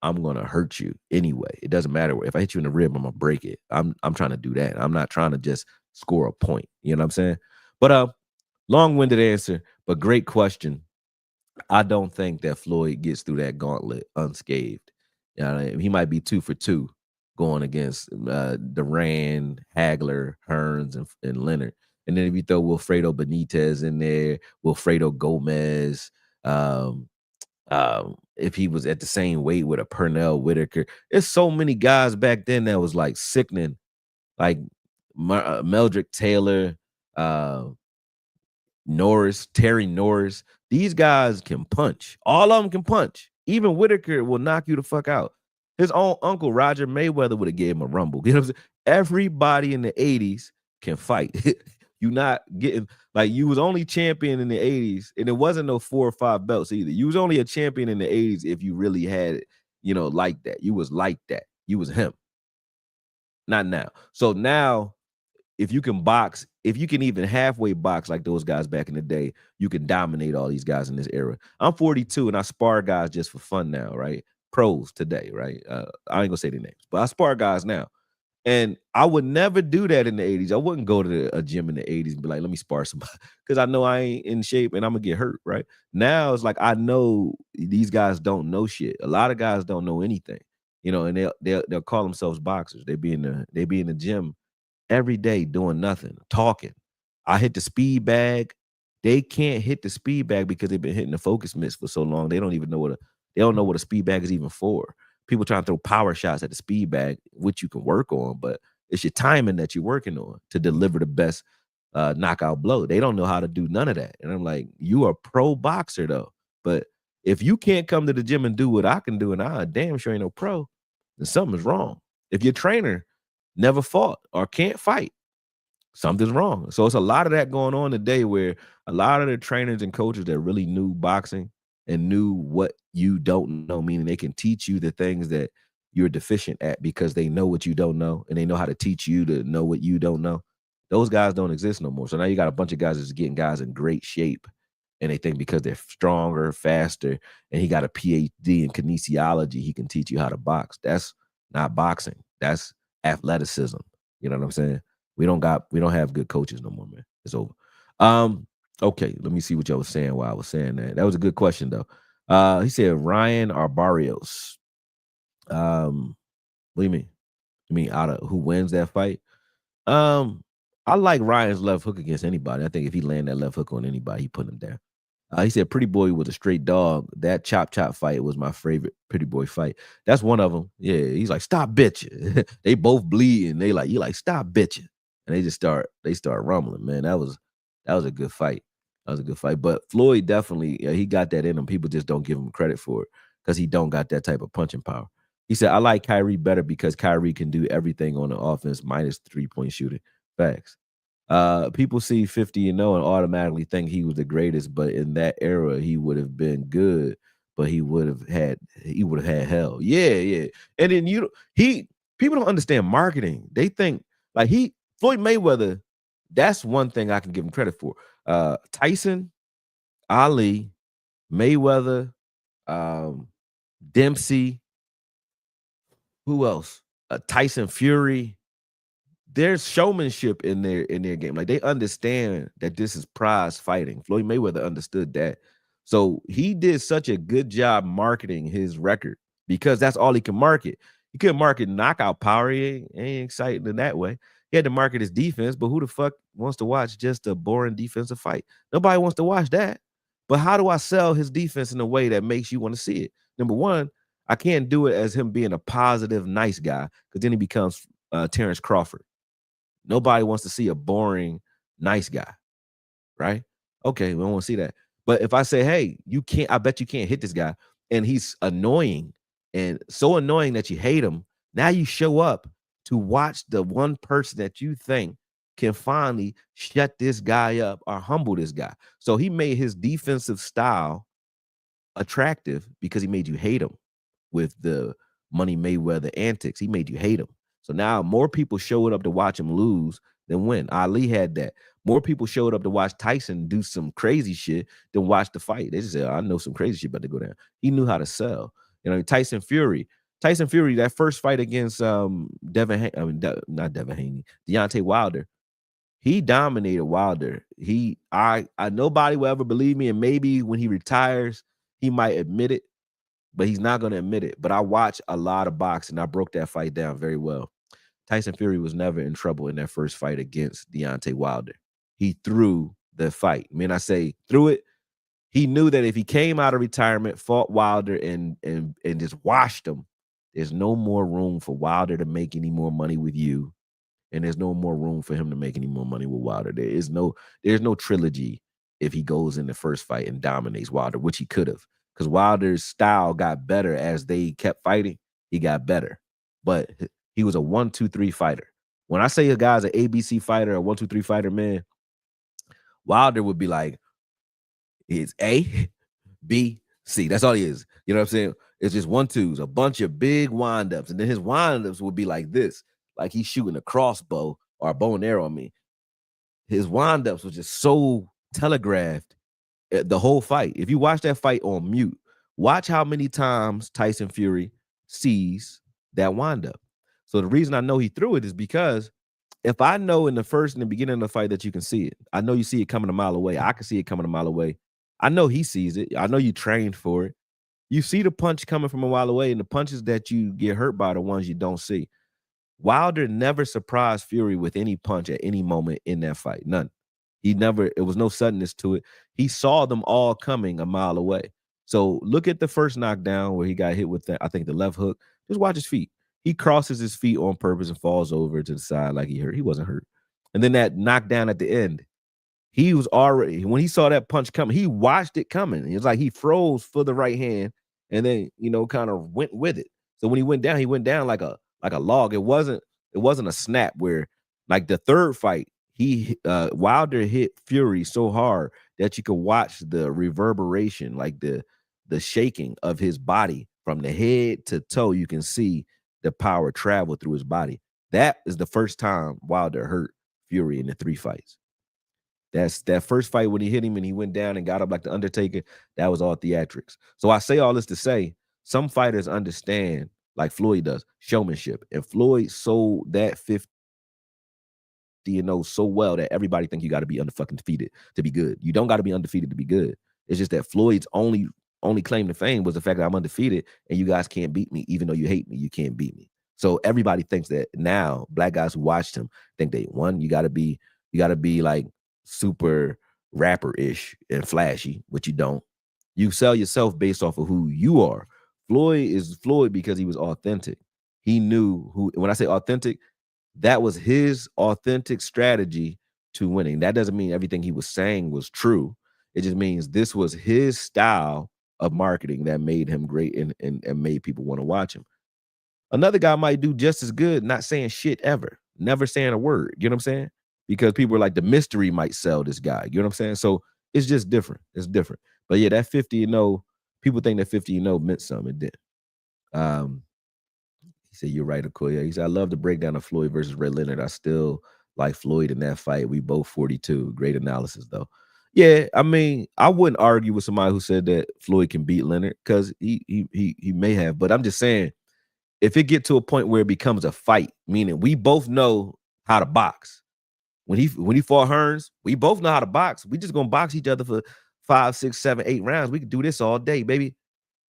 A: I'm going to hurt you anyway. It doesn't matter. If I hit you in the rib, I'm going to break it. I'm trying to do that. I'm not trying to just score a point. You know what I'm saying? But long-winded answer, but great question. I don't think that Floyd gets through that gauntlet unscathed. He might be 2 for 2 going against Duran, Hagler, Hearns, and Leonard. And then if you throw Wilfredo Benitez in there, Wilfredo Gomez, if he was at the same weight with a Pernell Whitaker, there's so many guys back then that was like sickening, like Meldrick Taylor, uh, Norris, Terry Norris. These guys can punch. All of them can punch. Even Whitaker will knock you the fuck out. His own uncle Roger Mayweather would have gave him a rumble. You know what I'm saying? Everybody in the 80s can fight. You not getting like you was only champion in the 80s, and it wasn't no 4 or 5 belts either. You was only a champion in the 80s if you really had it, like that. You was like that. You was him. Not now. So now if you can box, if you can even halfway box like those guys back in the day, you can dominate all these guys in this era. I'm 42 and I spar guys just for fun now, right? Pros today, right? I ain't gonna say their names, but I spar guys now. And I would never do that in the 80s. I wouldn't go to a gym in the 80s and be like, let me spar somebody because I know I ain't in shape and I'm gonna get hurt, right? Now it's like I know these guys don't know shit. A lot of guys don't know anything, and they'll call themselves boxers. They be in the gym every day doing nothing, talking. I hit the speed bag. They can't hit the speed bag because they've been hitting the focus mitts for so long. They don't even know what a speed bag is even for. People trying to throw power shots at the speed bag, which you can work on, but it's your timing that you're working on to deliver the best knockout blow. They don't know how to do none of that. And I'm like, you are a pro boxer though. But if you can't come to the gym and do what I can do, and I damn sure ain't no pro, then something's wrong. If your trainer never fought or can't fight, something's wrong. So it's a lot of that going on today where a lot of the trainers and coaches that really knew boxing and knew what you don't know, meaning they can teach you the things that you're deficient at because they know what you don't know and they know how to teach you to know what you don't know. Those guys don't exist no more. So now you got a bunch of guys that's getting guys in great shape and they think because they're stronger, faster, and he got a PhD in kinesiology, he can teach you how to box. That's not boxing. That's athleticism. You know what I'm saying? We don't have good coaches no more, man. It's over. Okay, let me see what y'all was saying while I was saying that. That was a good question though. He said Ryan or Barrios. What do you mean? You mean out of who wins that fight? I like Ryan's left hook against anybody. I think if he land that left hook on anybody, he put him down. He said Pretty Boy was a straight dog. That chop fight was my favorite Pretty Boy fight. That's one of them. Yeah, he's like, stop bitching. They both bleeding. They like, you like, stop bitching. And they start rumbling, man. That was a good fight. That was a good fight. But Floyd definitely, he got that in him. People just don't give him credit for it because he don't got that type of punching power. He said, I like Kyrie better because Kyrie can do everything on the offense minus 3-point shooting. Facts. People see 50-0 and automatically think he was the greatest, but in that era, he would have been good, but he would have had hell. Yeah. And then people don't understand marketing. They think like Floyd Mayweather, that's one thing I can give him credit for. Tyson, Ali, Mayweather, Dempsey, who else? Tyson Fury. There's showmanship in their game. Like they understand that this is prize fighting. Floyd Mayweather understood that. So he did such a good job marketing his record because that's all he can market. He couldn't market knockout power. He ain't exciting in that way. He had to market his defense, but who the fuck wants to watch just a boring defensive fight? Nobody wants to watch that. But how do I sell his defense in a way that makes you want to see it? Number one, I can't do it as him being a positive, nice guy because then he becomes Terrence Crawford. Nobody wants to see a boring, nice guy, right? Okay, we don't want to see that. But if I say, hey, I bet you can't hit this guy, and he's annoying and so annoying that you hate him, now you show up to watch the one person that you think can finally shut this guy up or humble this guy. So he made his defensive style attractive because he made you hate him with the Money Mayweather antics. He made you hate him. So now more people showed up to watch him lose than win. Ali had that. More people showed up to watch Tyson do some crazy shit than watch the fight. They just said, I know some crazy shit about to go down. He knew how to sell. Tyson Fury, that first fight against not Devin Haney, Deontay Wilder, he dominated Wilder. Nobody will ever believe me, and maybe when he retires, he might admit it. But he's not going to admit it. But I watched a lot of boxing. I broke that fight down very well. Tyson Fury was never in trouble in that first fight against Deontay Wilder. he threw the fight. I mean, I say threw it. He knew that if he came out of retirement, fought Wilder, and just washed him, there's no more room for Wilder to make any more money with you, and there's no more room for him to make any more money with Wilder. There's no trilogy if he goes in the first fight and dominates Wilder, which he could have, because Wilder's style got better as they kept fighting. He got better, but he was a 1-2-3 fighter. When I say a guy's an ABC fighter, a 1-2-3 fighter, man, Wilder would be like, it's A, B, C. That's all he is. You know what I'm saying? It's just 1-2s, a bunch of big windups. And then his windups would be like this, like he's shooting a crossbow or a bow and arrow on me. His windups was just so telegraphed the whole fight. If you watch that fight on mute, watch how many times Tyson Fury sees that windup. So the reason I know he threw it is because if I know in the beginning of the fight that you can see it, I know you see it coming a mile away. I can see it coming a mile away. I know he sees it. I know you trained for it. You see the punch coming from a while away, and the punches that you get hurt by are the ones you don't see. Wilder never surprised Fury with any punch at any moment in that fight. None. It was no suddenness to it. He saw them all coming a mile away. So look at the first knockdown where he got hit with I think the left hook. Just watch his feet. He crosses his feet on purpose and falls over to the side like he hurt. He wasn't hurt. And then that knockdown at the end, he was already, when he saw that punch coming, he watched it coming. It's like he froze for the right hand and then, kind of went with it. So when he went down like a log. It wasn't a snap where, like the third fight, Wilder hit Fury so hard that you could watch the reverberation, like the shaking of his body from the head to toe. You can see the power travel through his body. That is the first time Wilder hurt Fury in the 3 fights. That's that first fight when he hit him and he went down and got up like the Undertaker. That was all theatrics. So I say all this to say some fighters understand, like Floyd does, showmanship. And Floyd sold that 50-0 so well that everybody think you got to be fucking defeated to be good. You don't got to be undefeated to be good. It's just that Floyd's only claim to fame was the fact that I'm undefeated and you guys can't beat me. Even though you hate me, you can't beat me. So everybody thinks that now. Black guys who watched him think you got to be like super rapper-ish and flashy, which you don't. You sell yourself based off of who you are. Floyd is Floyd because he was authentic. He knew who, when I say authentic, that was his authentic strategy to winning. That doesn't mean everything he was saying was true. It just means this was his style of marketing that made him great and made people want to watch him. Another guy might do just as good, not saying shit ever, never saying a word. You know what I'm saying? Because people are like, the mystery might sell this guy. You know what I'm saying? So it's just different. It's different. But yeah, that 50-0, people think that 50-0 meant something. It didn't. He said, you're right, Okoye. He said, I love the breakdown of Floyd versus Ray Leonard. I still like Floyd in that fight. We both 42. Great analysis, though. Yeah, I mean, I wouldn't argue with somebody who said that Floyd can beat Leonard because he may have. But I'm just saying, if it get to a point where it becomes a fight, meaning we both know how to box. When he fought Hearns, we both know how to box. We just gonna box each other for 5, 6, 7, 8 rounds. We can do this all day, baby.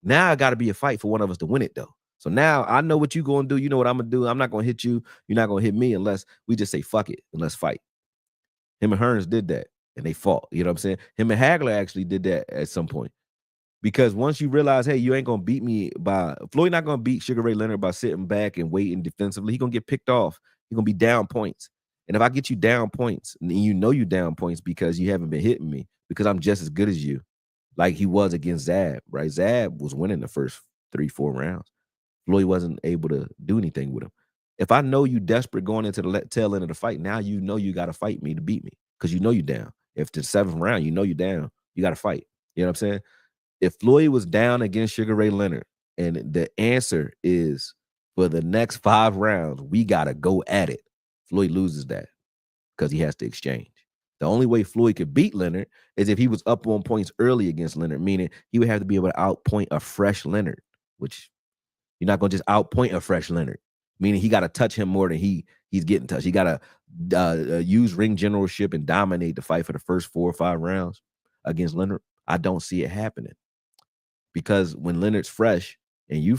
A: Now I got to be a fight for one of us to win it, though. So now I know what you're gonna do. You know what I'm gonna do. I'm not gonna hit you. You're not gonna hit me unless we just say fuck it and let's fight. Him and Hearns did that and they fought. You know what I'm saying? Him and Hagler actually did that at some point. Because once you realize, hey, you ain't gonna beat me by Floyd, not gonna beat Sugar Ray Leonard by sitting back and waiting defensively. He gonna get picked off. He's gonna be down points. And if I get you down points, and you know you down points because you haven't been hitting me, because I'm just as good as you, like he was against Zab, right? Zab was winning the first 3, 4 rounds. Floyd wasn't able to do anything with him. If I know you desperate going into the tail end of the fight, now you know you got to fight me to beat me because you know you're down. If the 7th round, you know you're down, you got to fight. You know what I'm saying? If Floyd was down against Sugar Ray Leonard and the answer is for the next 5 rounds, we got to go at it, Floyd loses that because he has to exchange. The only way Floyd could beat Leonard is if he was up on points early against Leonard, meaning he would have to be able to outpoint a fresh Leonard, which you're not going to just outpoint a fresh Leonard, meaning he got to touch him more than he's getting touched. He got to use ring generalship and dominate the fight for the first 4 or 5 rounds against Leonard. I don't see it happening because when Leonard's fresh and you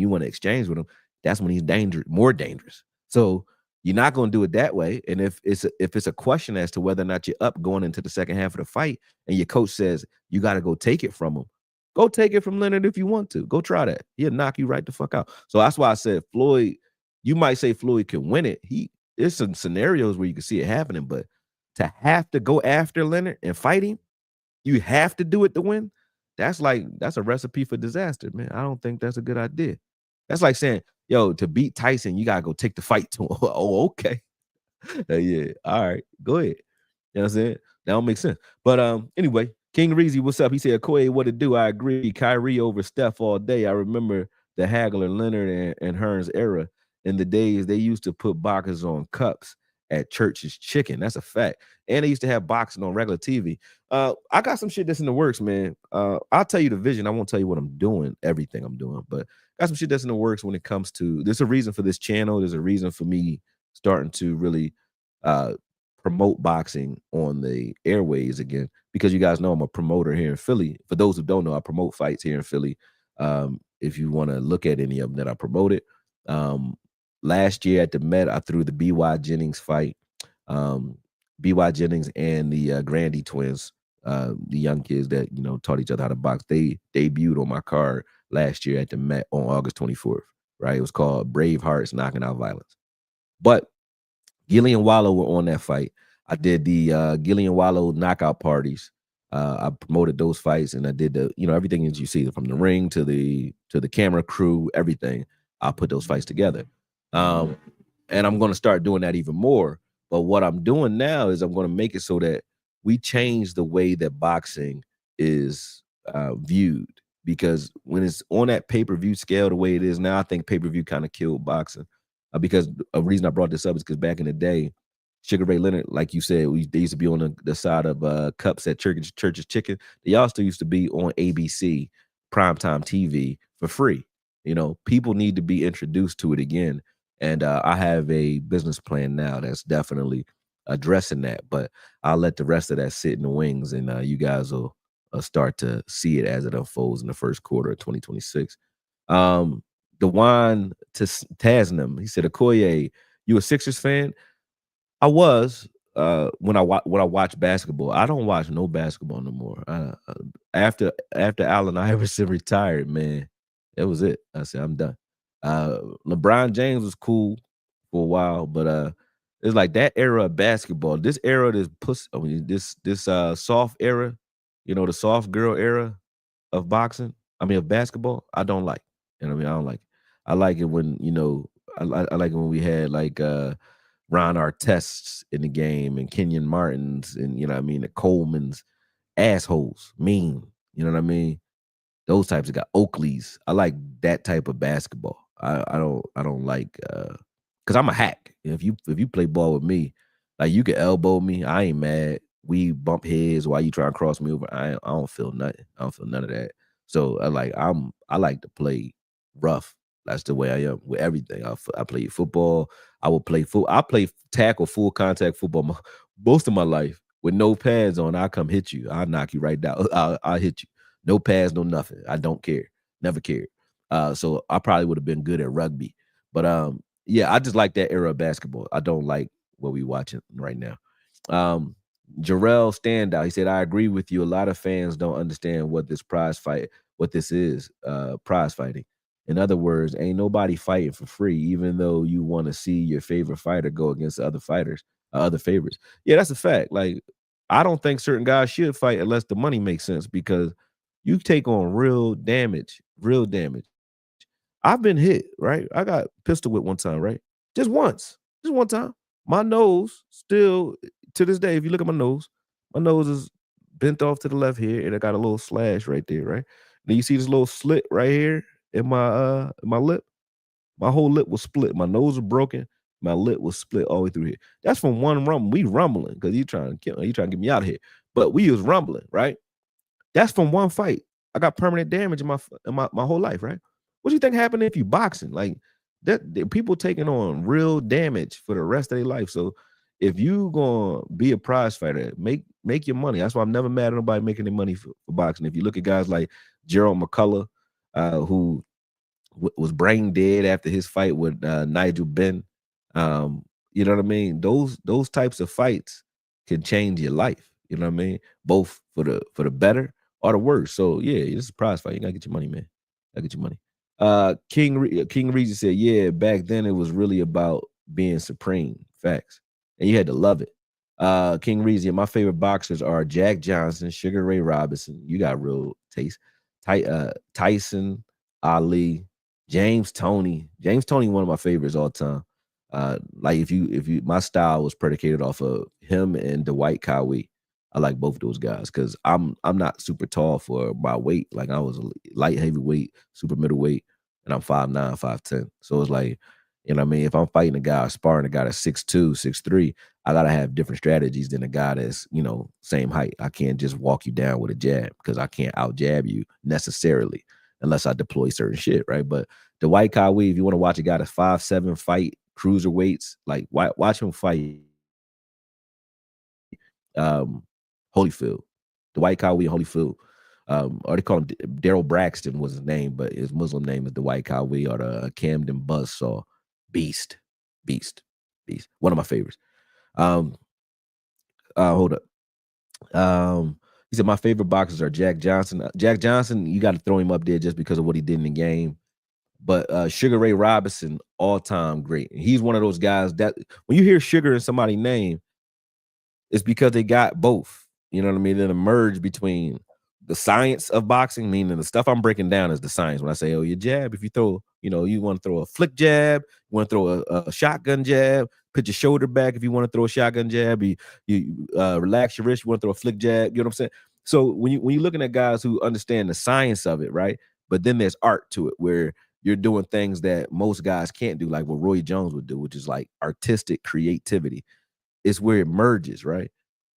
A: want to exchange with him, that's when he's more dangerous. So You're not going to do it that way. And if it's a question as to whether or not you're up going into the second half of the fight, and your coach says you got to go take it from him, go take it from Leonard if you want to. Go try that. He'll knock you right the fuck out. So that's why I said Floyd. You might say Floyd can win it. There's some scenarios where you can see it happening, but to have to go after Leonard and fight him, you have to do it to win. That's a recipe for disaster, man. I don't think that's a good idea. That's like saying, yo, to beat Tyson, you gotta go take the fight to him. Oh, okay. Yeah. All right. Go ahead. You know what I'm saying? That don't make sense. But anyway, King Reezy, what's up? He said, Koye, what it do? I agree. Kyrie over Steph all day. I remember the Hagler, Leonard, and Hearns era. In the days they used to put boxers on cups at Church's Chicken. That's a fact. And they used to have boxing on regular TV. I got some shit that's in the works, man. I'll tell you the vision. I won't tell you what I'm doing, everything I'm doing, but got some shit that's in the works when it comes to, there's a reason for this channel. There's a reason for me starting to really promote boxing on the airways again, because you guys know I'm a promoter here in Philly. For those who don't know, I promote fights here in Philly. If you want to look at any of them that I promoted, last year at the Met, I threw the B.Y. Jennings fight. B.Y. Jennings and the Grandy twins, the young kids that, taught each other how to box, they debuted on my card last year at the Met on August 24th, right? It was called Brave Hearts Knocking Out Violence. But Gillian Wallow were on that fight. I did the Gillian Wallow knockout parties. I promoted those fights, and I did the, everything that you see from the ring to the camera crew, everything. I put those fights together. And I'm going to start doing that even more. But what I'm doing now is I'm going to make it so that we change the way that boxing is viewed. Because when it's on that pay-per-view scale the way it is now, I think pay-per-view kind of killed boxing. Because a reason I brought this up is because back in the day, Sugar Ray Leonard, like you said, they used to be on the side of cups at Church's Chicken. They also used to be on ABC, primetime TV for free. People need to be introduced to it again. And I have a business plan now that's definitely addressing that. But I'll let the rest of that sit in the wings, and you guys will start to see it as it unfolds in the first quarter of 2026. Dewan Tasnim, he said, Okoye, you a Sixers fan? I was when I watch basketball. I don't watch no basketball no more. After Allen Iverson retired, man, that was it. I said, I'm done. LeBron James was cool for a while, but it's like that era of basketball. This era, this soft era, the soft girl era of boxing. Of basketball. I don't like. I don't like it. I like it when I like it when we had like Ron Artests in the game, and Kenyon Martins, and the Coleman's, assholes, mean. You know what I mean? Those types of guys, Oakleys. I like that type of basketball. I don't like because I'm a hack. If you play ball with me, like, you can elbow me, I ain't mad. We bump heads while you try to cross me over. I don't feel nothing. I don't feel none of that. So I like to play rough. That's the way I am with everything. I play football. I will play I play tackle, full contact football most of my life with no pads on. I'll come hit you. I'll knock you right down. I'll hit you. No pads, no nothing. I don't care. Never cared. So I probably would have been good at rugby. But yeah, I just like that era of basketball. I don't like what we watching right now. Jarrell Standout, he said, I agree with you. A lot of fans don't understand what this is, prize fighting. In other words, ain't nobody fighting for free, even though you want to see your favorite fighter go against other fighters, other favorites. Yeah, that's a fact. Like, I don't think certain guys should fight unless the money makes sense, because you take on real damage, real damage. I've been hit, right? I got pistol whipped one time, right? Just once, just one time. My nose still, to this day, if you look at my nose is bent off to the left here, and I got a little slash right there, right? Then you see this little slit right here in my lip. My whole lip was split. My nose was broken. My lip was split all the way through here. That's from one rumble. We rumbling because you trying to get me out of here. But we was rumbling, right? That's from one fight. I got permanent damage in my whole life, right? What do you think happened if you boxing? Like, that people taking on real damage for the rest of their life. So if you gonna be a prize fighter, make your money. That's why I'm never mad at nobody making their money for boxing. If you look at guys like Gerald McCullough, who was brain dead after his fight with Nigel Benn, You know what I mean? Those types of fights can change your life. You know what I mean? Both for the better or the worse. So yeah, it's a prize fight. You gotta get your money, man. Gotta get your money. King Regis said, yeah, back then it was really about being supreme. Facts. And you had to love it. King Regis, my favorite boxers are Jack Johnson, Sugar Ray Robinson. You got real taste. Tyson, Ali, James Toney. James Toney, one of my favorites all time. Like if you my style was predicated off of him and Dwight Cowie. I like both of those guys because I'm not super tall for my weight. Like I was a light heavyweight, super middleweight, and I'm 5'9", 5'10". So it's like, you know what I mean? If I'm fighting a guy, sparring a guy that's 6'2", 6'3", I gotta have different strategies than a guy that's, same height. I can't just walk you down with a jab because I can't out jab you necessarily unless I deploy certain shit, right? But the White Cowie, if you want to watch a guy that's 5'7", fight cruiserweights, like watch him fight Holyfield, the White Cowie and Holyfield. Or they call him Daryl Braxton was his name, but his Muslim name is the White Cowie or the Camden Buzzsaw. Beast, beast, beast. One of my favorites. Hold up. He said my favorite boxers are Jack Johnson. Jack Johnson, you got to throw him up there just because of what he did in the game. But Sugar Ray Robinson, all time great. He's one of those guys that when you hear Sugar in somebody's name, it's because they got both. You know what I mean? Then a merge between the science of boxing, meaning the stuff I'm breaking down is the science. When I say, oh, your jab, if you throw, you want to throw a flick jab, you want to throw a shotgun jab, put your shoulder back if you want to throw a shotgun jab, you relax your wrist, you want to throw a flick jab, you know what I'm saying? So when you're looking at guys who understand the science of it, right? But then there's art to it where you're doing things that most guys can't do, like what Roy Jones would do, which is like artistic creativity. It's where it merges, right?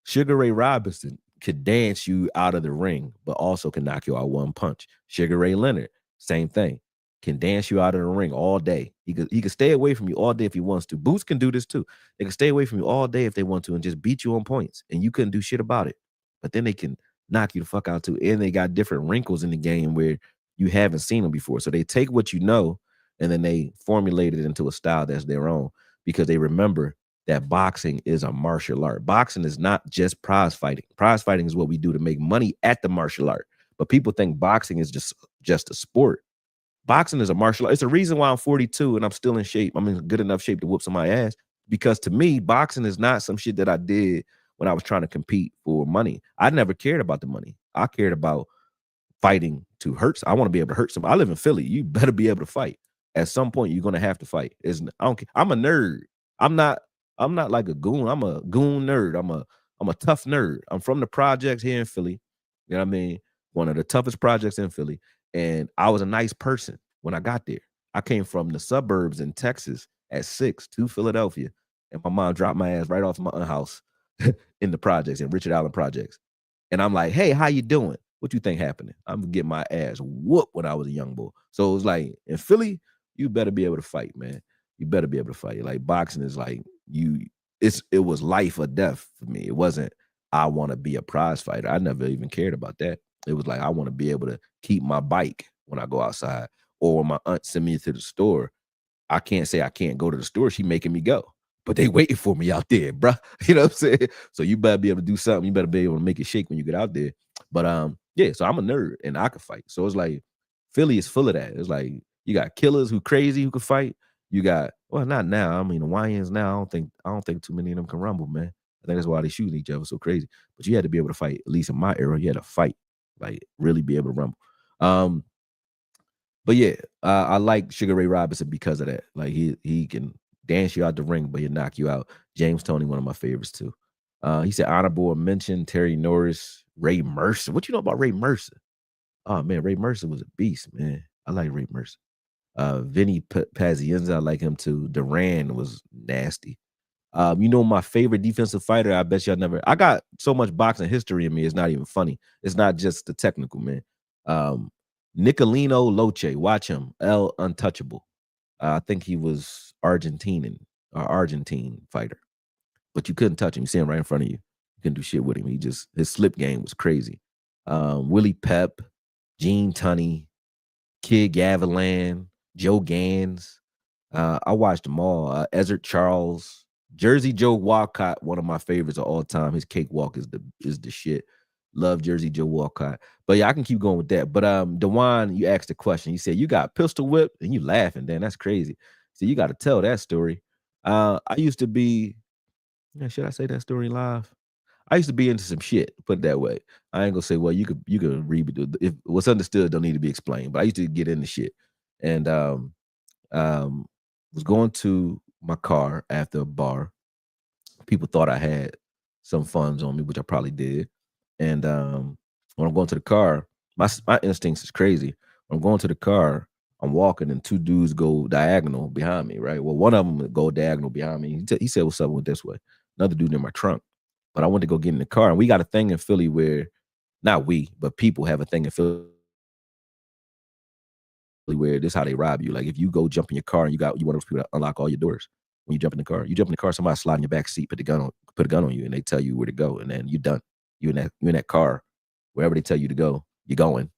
A: Sugar Ray Robinson could dance you out of the ring, but also can knock you out one punch. Sugar Ray Leonard, same thing. Can dance you out of the ring all day. He could stay away from you all day if he wants to. Boots can do this too. They can stay away from you all day if they want to and just beat you on points, and you couldn't do shit about it. But then they can knock you the fuck out too. And they got different wrinkles in the game where you haven't seen them before. So they take what you know and then they formulate it into a style that's their own because they remember that boxing is a martial art. Boxing is not just prize fighting. Prize fighting is what we do to make money at the martial art. But people think boxing is just a sport. Boxing is a martial art. It's a reason why I'm 42 and I'm still in shape. I'm in good enough shape to whoop somebody's ass. Because to me, boxing is not some shit that I did when I was trying to compete for money. I never cared about the money. I cared about fighting to hurt. I want to be able to hurt somebody. I live in Philly. You better be able to fight. At some point, you're gonna have to fight. I don't care. I'm a nerd. I'm not like a goon. I'm a goon nerd. I'm a tough nerd. I'm from the projects here in Philly. You know what I mean? One of the toughest projects in Philly. And I was a nice person when I got there. I came from the suburbs in Texas at 6 to Philadelphia. And my mom dropped my ass right off my house in the projects, in Richard Allen projects. And I'm like, hey, how you doing? What you think happening? I'm gonna get my ass whooped when I was a young boy. So it was like, in Philly, you better be able to fight, man. You better be able to fight. Like boxing is like it was life or death for me. It wasn't I want to be a prize fighter. I never even cared about that. It was like I want to be able to keep my bike when I go outside, or when my aunt send me to the store. I can't say I can't go to the store. She making me go, but they waiting for me out there, bro. You know what I'm saying? So you better be able to do something. You better be able to make it shake when you get out there. But yeah. So I'm a nerd and I can fight. So it's like Philly is full of that. It's like you got killers who crazy who can fight. You got not now. I mean, the YNs now. I don't think too many of them can rumble, man. I think that's why they shooting each other so crazy. But you had to be able to fight. At least in my era, you had to fight, like really be able to rumble. But yeah, I like Sugar Ray Robinson because of that. Like he can dance you out the ring, but he'll knock you out. James Toney, one of my favorites too. He said honorable mention Terry Norris, Ray Mercer. What you know about Ray Mercer? Oh man, Ray Mercer was a beast, man. I like Ray Mercer. Vinny Pazienza, I like him too. Duran was nasty. My favorite defensive fighter, I bet y'all never. I got so much boxing history in me, it's not even funny. It's not just the technical, man. Nicolino Loche, watch him. El Untouchable. I think he was Argentine fighter, but you couldn't touch him. You see him right in front of you. You couldn't do shit with him. His slip game was crazy. Willie Pep, Gene Tunney, Kid Gavilan, Joe Gans. I watched them all. Ezzard Charles, Jersey Joe Walcott, one of my favorites of all time. His cakewalk is the shit. Love Jersey Joe Walcott. But yeah, I can keep going with that. But Dewan, you asked a question. You said you got pistol whipped and you laughing. Then that's crazy. So you got to tell that story. I used to be, yeah, should I say that story live? I used to be into some shit, put it that way. I ain't gonna say, well, you could read it. If what's understood don't need to be explained. But I used to get into shit. And um was going to my car after a bar. People thought I had some funds on me, which I probably did. And when I'm going to the car, my instincts is crazy. When I'm going to the car, I'm walking and two dudes go diagonal behind me, right? Well, one of them go diagonal behind me. He said, "What's up?" Went this way. Another dude in my trunk. But I went to go get in the car, and we got a thing in Philly where, not we, but people have a thing in Philly where this is how they rob you. Like if you go jump in your car and you one of those people that unlock all your doors when you jump in the car. You jump in the car, somebody slide in your back seat, put a gun on you, and they tell you where to go, and then you're done. You in that car, wherever they tell you to go, you're going,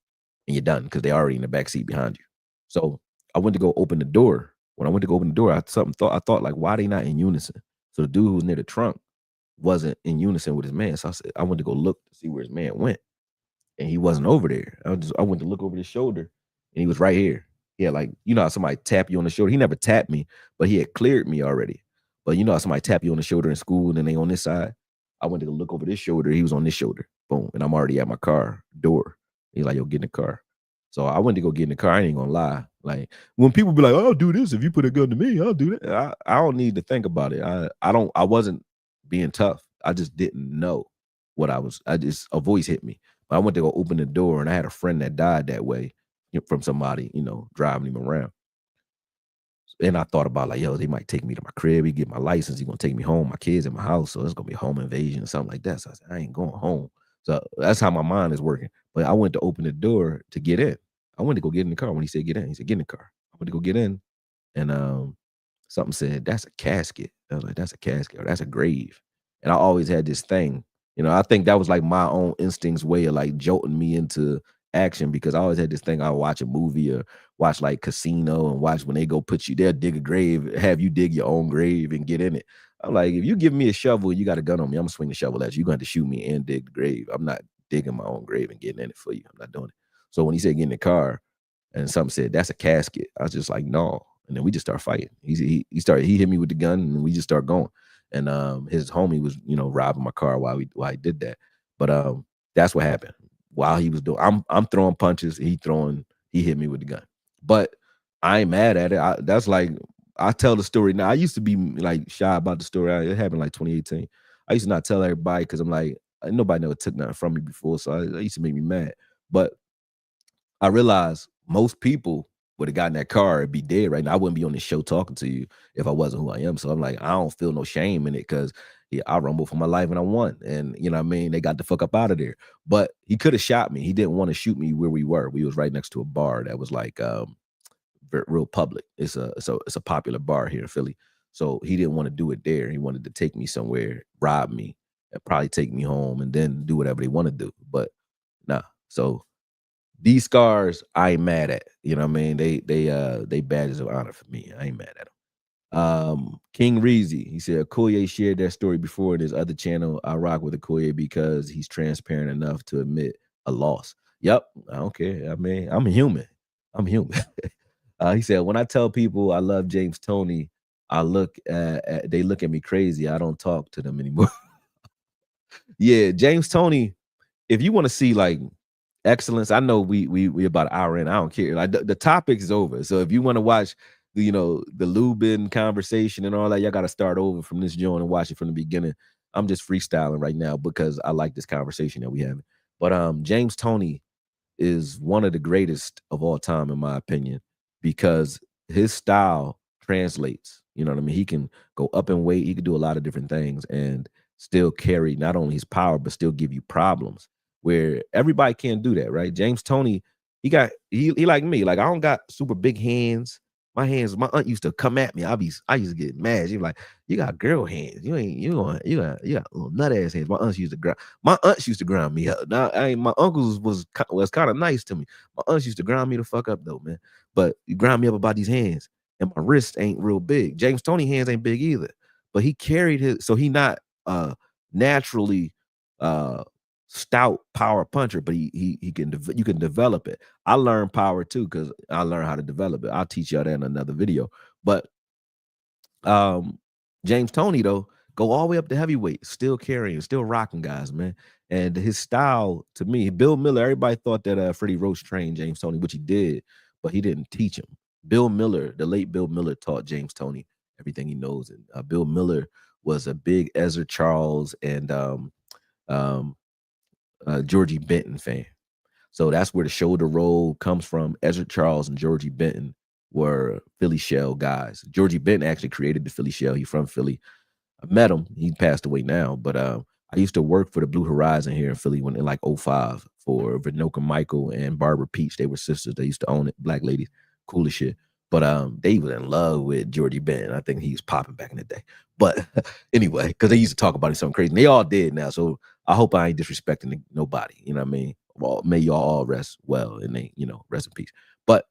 A: and you're done because they're already in the back seat behind you. So I went to go open the door. When I went to go open the door, I thought like, why are they not in unison? So the dude who was near the trunk wasn't in unison with his man. So I went to go look to see where his man went, and he wasn't over there. I went to look over his shoulder, and he was right here. Yeah, like you know how somebody tap you on the shoulder. He never tapped me, but he had cleared me already. But you know how somebody tap you on the shoulder in school, and then they on this side. I went to go look over this shoulder. He was on this shoulder. Boom, and I'm already at my car door. He's like, "Yo, get in the car." So I went to go get in the car. I ain't gonna lie. Like when people be like, "Oh, I'll do this if you put a gun to me, I'll do that." I don't need to think about it. I wasn't being tough. I just didn't know what I was. A voice hit me. I went to go open the door, and I had a friend that died that way from somebody, driving him around. And I thought about like, yo, they might take me to my crib. He get my license. He gonna take me home. My kids in my house, so it's gonna be a home invasion or something like that. So I said, I ain't going home. So that's how my mind is working. But I went to open the door to get in. I went to go get in the car when he said get in. He said get in the car. I went to go get in, and something said that's a casket. I was like, that's a casket or that's a grave. And I always had this thing. I think that was like my own instincts way of like jolting me into action because I always had this thing. I would watch a movie or watch like Casino and watch when they go put you there, dig a grave, have you dig your own grave and get in it. I'm like, if you give me a shovel, you got a gun on me, I'm gonna swing the shovel at you. You're gonna have to shoot me and dig the grave. I'm not digging my own grave and getting in it for you. I'm not doing it. So when he said get in the car and something said that's a casket, I was just like, no. And then we just started fighting. He hit me with the gun and we just started going. And his homie was, robbing my car while he did that. But that's what happened. While he was doing, I'm throwing punches, he hit me with the gun. But I ain't mad at it. That's like I tell the story now. I used to be like shy about the story. It happened like 2018. I used to not tell everybody because I'm like, nobody never took nothing from me before. So I used to make me mad. But I realized most people would have gotten that car and be dead right now. I wouldn't be on this show talking to you if I wasn't who I am. So I'm like, I don't feel no shame in it because I rumbled for my life and I won. And you know what I mean? They got the fuck up out of there. But he could have shot me. He didn't want to shoot me where we were. We was right next to a bar that was like real public. It's a popular bar here in Philly. So he didn't want to do it there. He wanted to take me somewhere, rob me, and probably take me home and then do whatever they want to do. But nah. So these scars, I ain't mad at. You know what I mean? They badges of honor for me. I ain't mad at them. King Reezy, he said Okoye shared that story before in his other channel. I rock with Okoye because he's transparent enough to admit a loss. Yep, I don't care. I mean, I'm human. I'm human. He said, when I tell people I love James Toney, they look at me crazy. I don't talk to them anymore. Yeah, James Toney, if you want to see like excellence, I know we about an hour in. I don't care. Like the topic is over. So if you want to watch the Lubin conversation and all that, y'all got to start over from this joint and watch it from the beginning. I'm just freestyling right now because I like this conversation that we have. But James Toney is one of the greatest of all time, in my opinion, because his style translates. You know what I mean? He can go up in weight. He can do a lot of different things and still carry not only his power, but still give you problems where everybody can't do that, right? James Toney, he like me. Like I don't got super big hands. My aunt used to come at me. I used to get mad. She was like, you got girl hands. You got little nut ass hands. My aunts used to ground me up. Now my uncles was kind of nice to me. My aunts used to ground me the fuck up though, man. But you ground me up about these hands. And my wrist ain't real big. James Toney hands ain't big either. but he carried his so he not naturally uh stout power puncher, but he can you can develop it. I learned power too because I learned how to develop it. I'll teach y'all that in another video. But um, James Toney though, go all the way up to heavyweight, still carrying, still rocking guys, man. And his style to me, Bill Miller, everybody thought that Freddie Roach trained James Toney, which he did, but he didn't teach him. Bill Miller, the late Bill Miller, taught James Toney everything he knows. And Bill Miller was a big Ezra Charles and um, Georgie Benton fan. So that's where the shoulder roll comes from. Ezra Charles and Georgie Benton were Philly shell guys. Georgie Benton actually created the Philly shell. He's from Philly. I met him. He passed away now, but I used to work for the Blue Horizon here in Philly when in like '05 for Vinoka Michael and Barbara Peach. They were sisters. They used to own it. Black ladies, cool as shit. But they were in love with Georgie Benton. I think he was popping back in the day. But anyway, because they used to talk about him something crazy. And they all did now. So I hope I ain't disrespecting nobody. You know what I mean? Well, may y'all all rest well and they, rest in peace. But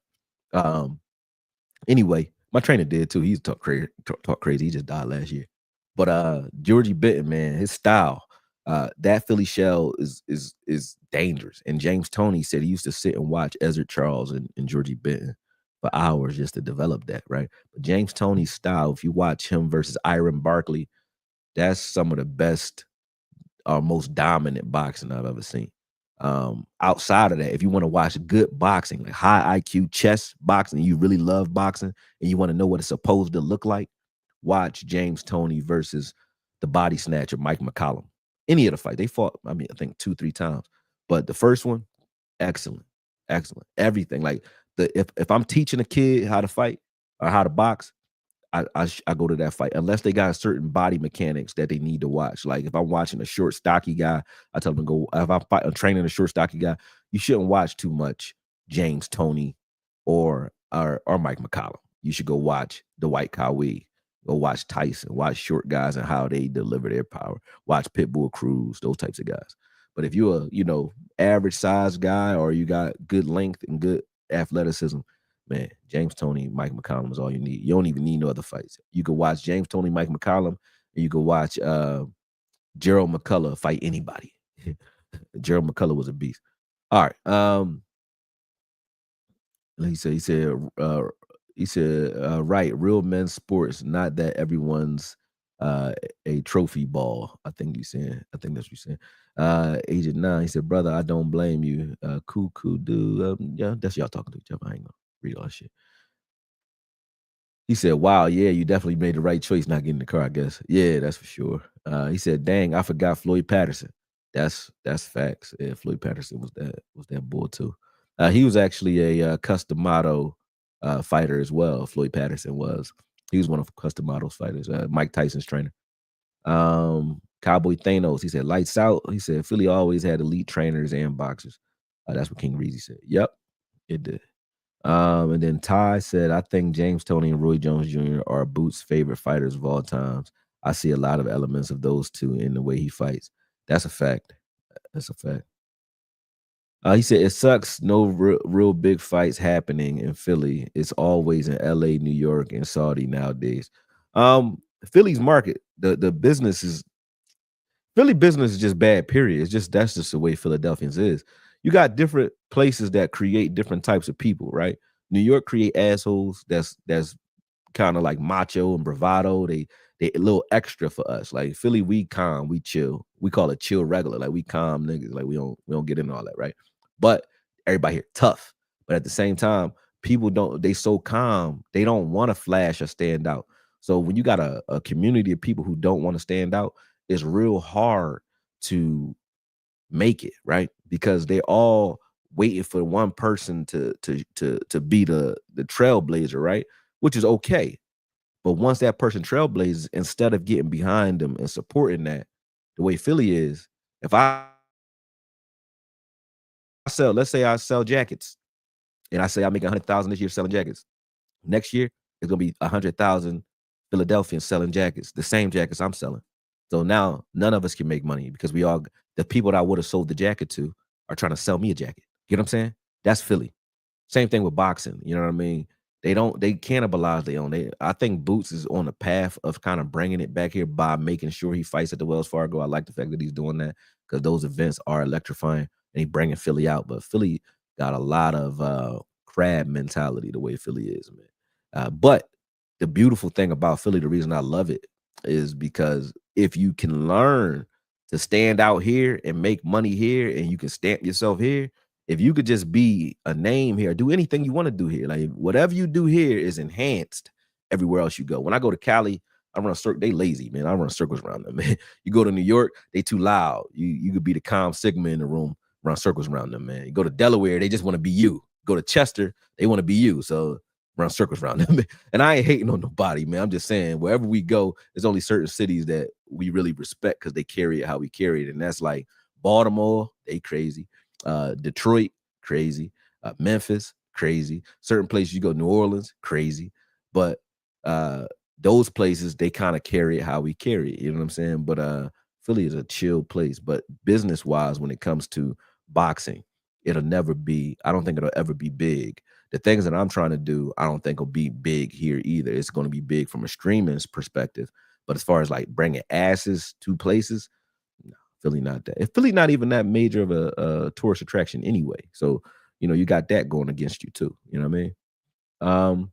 A: anyway, my trainer did too. He used to talk crazy. He just died last year. But Georgie Benton, man, his style, that Philly shell is dangerous. And James Toney said he used to sit and watch Ezra Charles and Georgie Benton for hours just to develop that, right? But James Toney's style, if you watch him versus Iron Barkley, that's some of the best or most dominant boxing I've ever seen. Outside of that, if you want to watch good boxing, like high IQ chess boxing, you really love boxing and you want to know what it's supposed to look like, watch James Toney versus the body snatcher Mike McCollum. Any of the fight, they fought, I think 2-3 times. But the first one, excellent. Everything. Like if I'm teaching a kid how to fight or how to box, I go to that fight unless they got certain body mechanics that they need to watch. Like if I'm watching a short, stocky guy, I tell them to go. If I'm training a short, stocky guy, you shouldn't watch too much James Toney or Mike McCollum. You should go watch Dwight Cowee. Go watch Tyson. Watch short guys and how they deliver their power. Watch Pitbull Cruz, those types of guys. But if you're a average size guy or you got good length and good athleticism, man, James Toney, Mike McCollum is all you need. You don't even need no other fights. You could watch James Toney, Mike McCollum, and you could watch Gerald McCullough fight anybody. Gerald McCullough was a beast. All right. He said, right, real men's sports, not that everyone's a trophy ball. I think that's what you're saying. Agent 9, he said, brother, I don't blame you. Cool dude. Yeah, that's y'all talking to each other. I ain't gonna read all that shit. He said, wow, yeah, you definitely made the right choice not getting in the car, I guess. Yeah, that's for sure. He said, dang, I forgot Floyd Patterson. That's facts. Yeah, Floyd Patterson was that bull too. He was actually a Customato fighter as well. Floyd Patterson was. He was one of Customado's fighters, Mike Tyson's trainer. Cowboy Thanos, he said, lights out. He said, Philly always had elite trainers and boxers. That's what King Reezy said. Yep, it did. And then Ty said, I think James Toney and Roy Jones Jr. are Boots' favorite fighters of all times. I see a lot of elements of those two in the way he fights. That's a fact. That's a fact. He said, it sucks. No real big fights happening in Philly. It's always in LA, New York, and Saudi nowadays. Philly's market, the business is Philly business is just bad, period. That's just the way Philadelphians is. You got different places that create different types of people, right? New York create assholes that's kind of like macho and bravado. They a little extra for us. Like Philly, we calm, we chill. We call it chill regular. Like we calm niggas. Like we don't get into all that, right? But everybody here tough. But at the same time, people they so calm, they don't want to flash or stand out. So when you got a community of people who don't want to stand out, it's real hard to make it, right? Because they all waiting for one person to be the trailblazer, right? Which is okay. But once that person trailblazes, instead of getting behind them and supporting that, the way Philly is, if I sell, let's say I sell jackets, and I say I make 100,000 this year selling jackets. Next year, it's gonna be 100,000 Philadelphians selling jackets, the same jackets I'm selling. So now none of us can make money because the people that I would have sold the jacket to are trying to sell me a jacket. You know what I'm saying? That's Philly. Same thing with boxing. You know what I mean? They cannibalize their own. I think Boots is on the path of kind of bringing it back here by making sure he fights at the Wells Fargo. I like the fact that he's doing that because those events are electrifying and he bringing Philly out. But Philly got a lot of crab mentality the way Philly is, man. But the beautiful thing about Philly, the reason I love it is because if you can learn to stand out here and make money here and you can stamp yourself here, if you could just be a name here, do anything you want to do here. Like whatever you do here is enhanced everywhere else you go. When I go to Cali, I run a circle. They lazy, man. I run circles around them, man. You go to New York, they too loud. You could be the calm Sigma in the room, run circles around them, man. You go to Delaware, they just want to be you. Go to Chester, they want to be you. So run circles around them. And I ain't hating on nobody, man. I'm just saying wherever we go, there's only certain cities that we really respect because they carry it how we carry it. And that's like Baltimore, they crazy. Detroit, crazy. Memphis, crazy. Certain places you go, New Orleans, crazy. But those places, they kind of carry it how we carry it. You know what I'm saying? But Philly is a chill place. But business-wise, when it comes to boxing, it'll never be, I don't think it'll ever be big. The things that I'm trying to do, I don't think will be big here either. It's going to be big from a streaming perspective. But as far as like bringing asses to places, no, Philly not that. If Philly not even that major of a tourist attraction anyway. So, you got that going against you too. You know what I mean?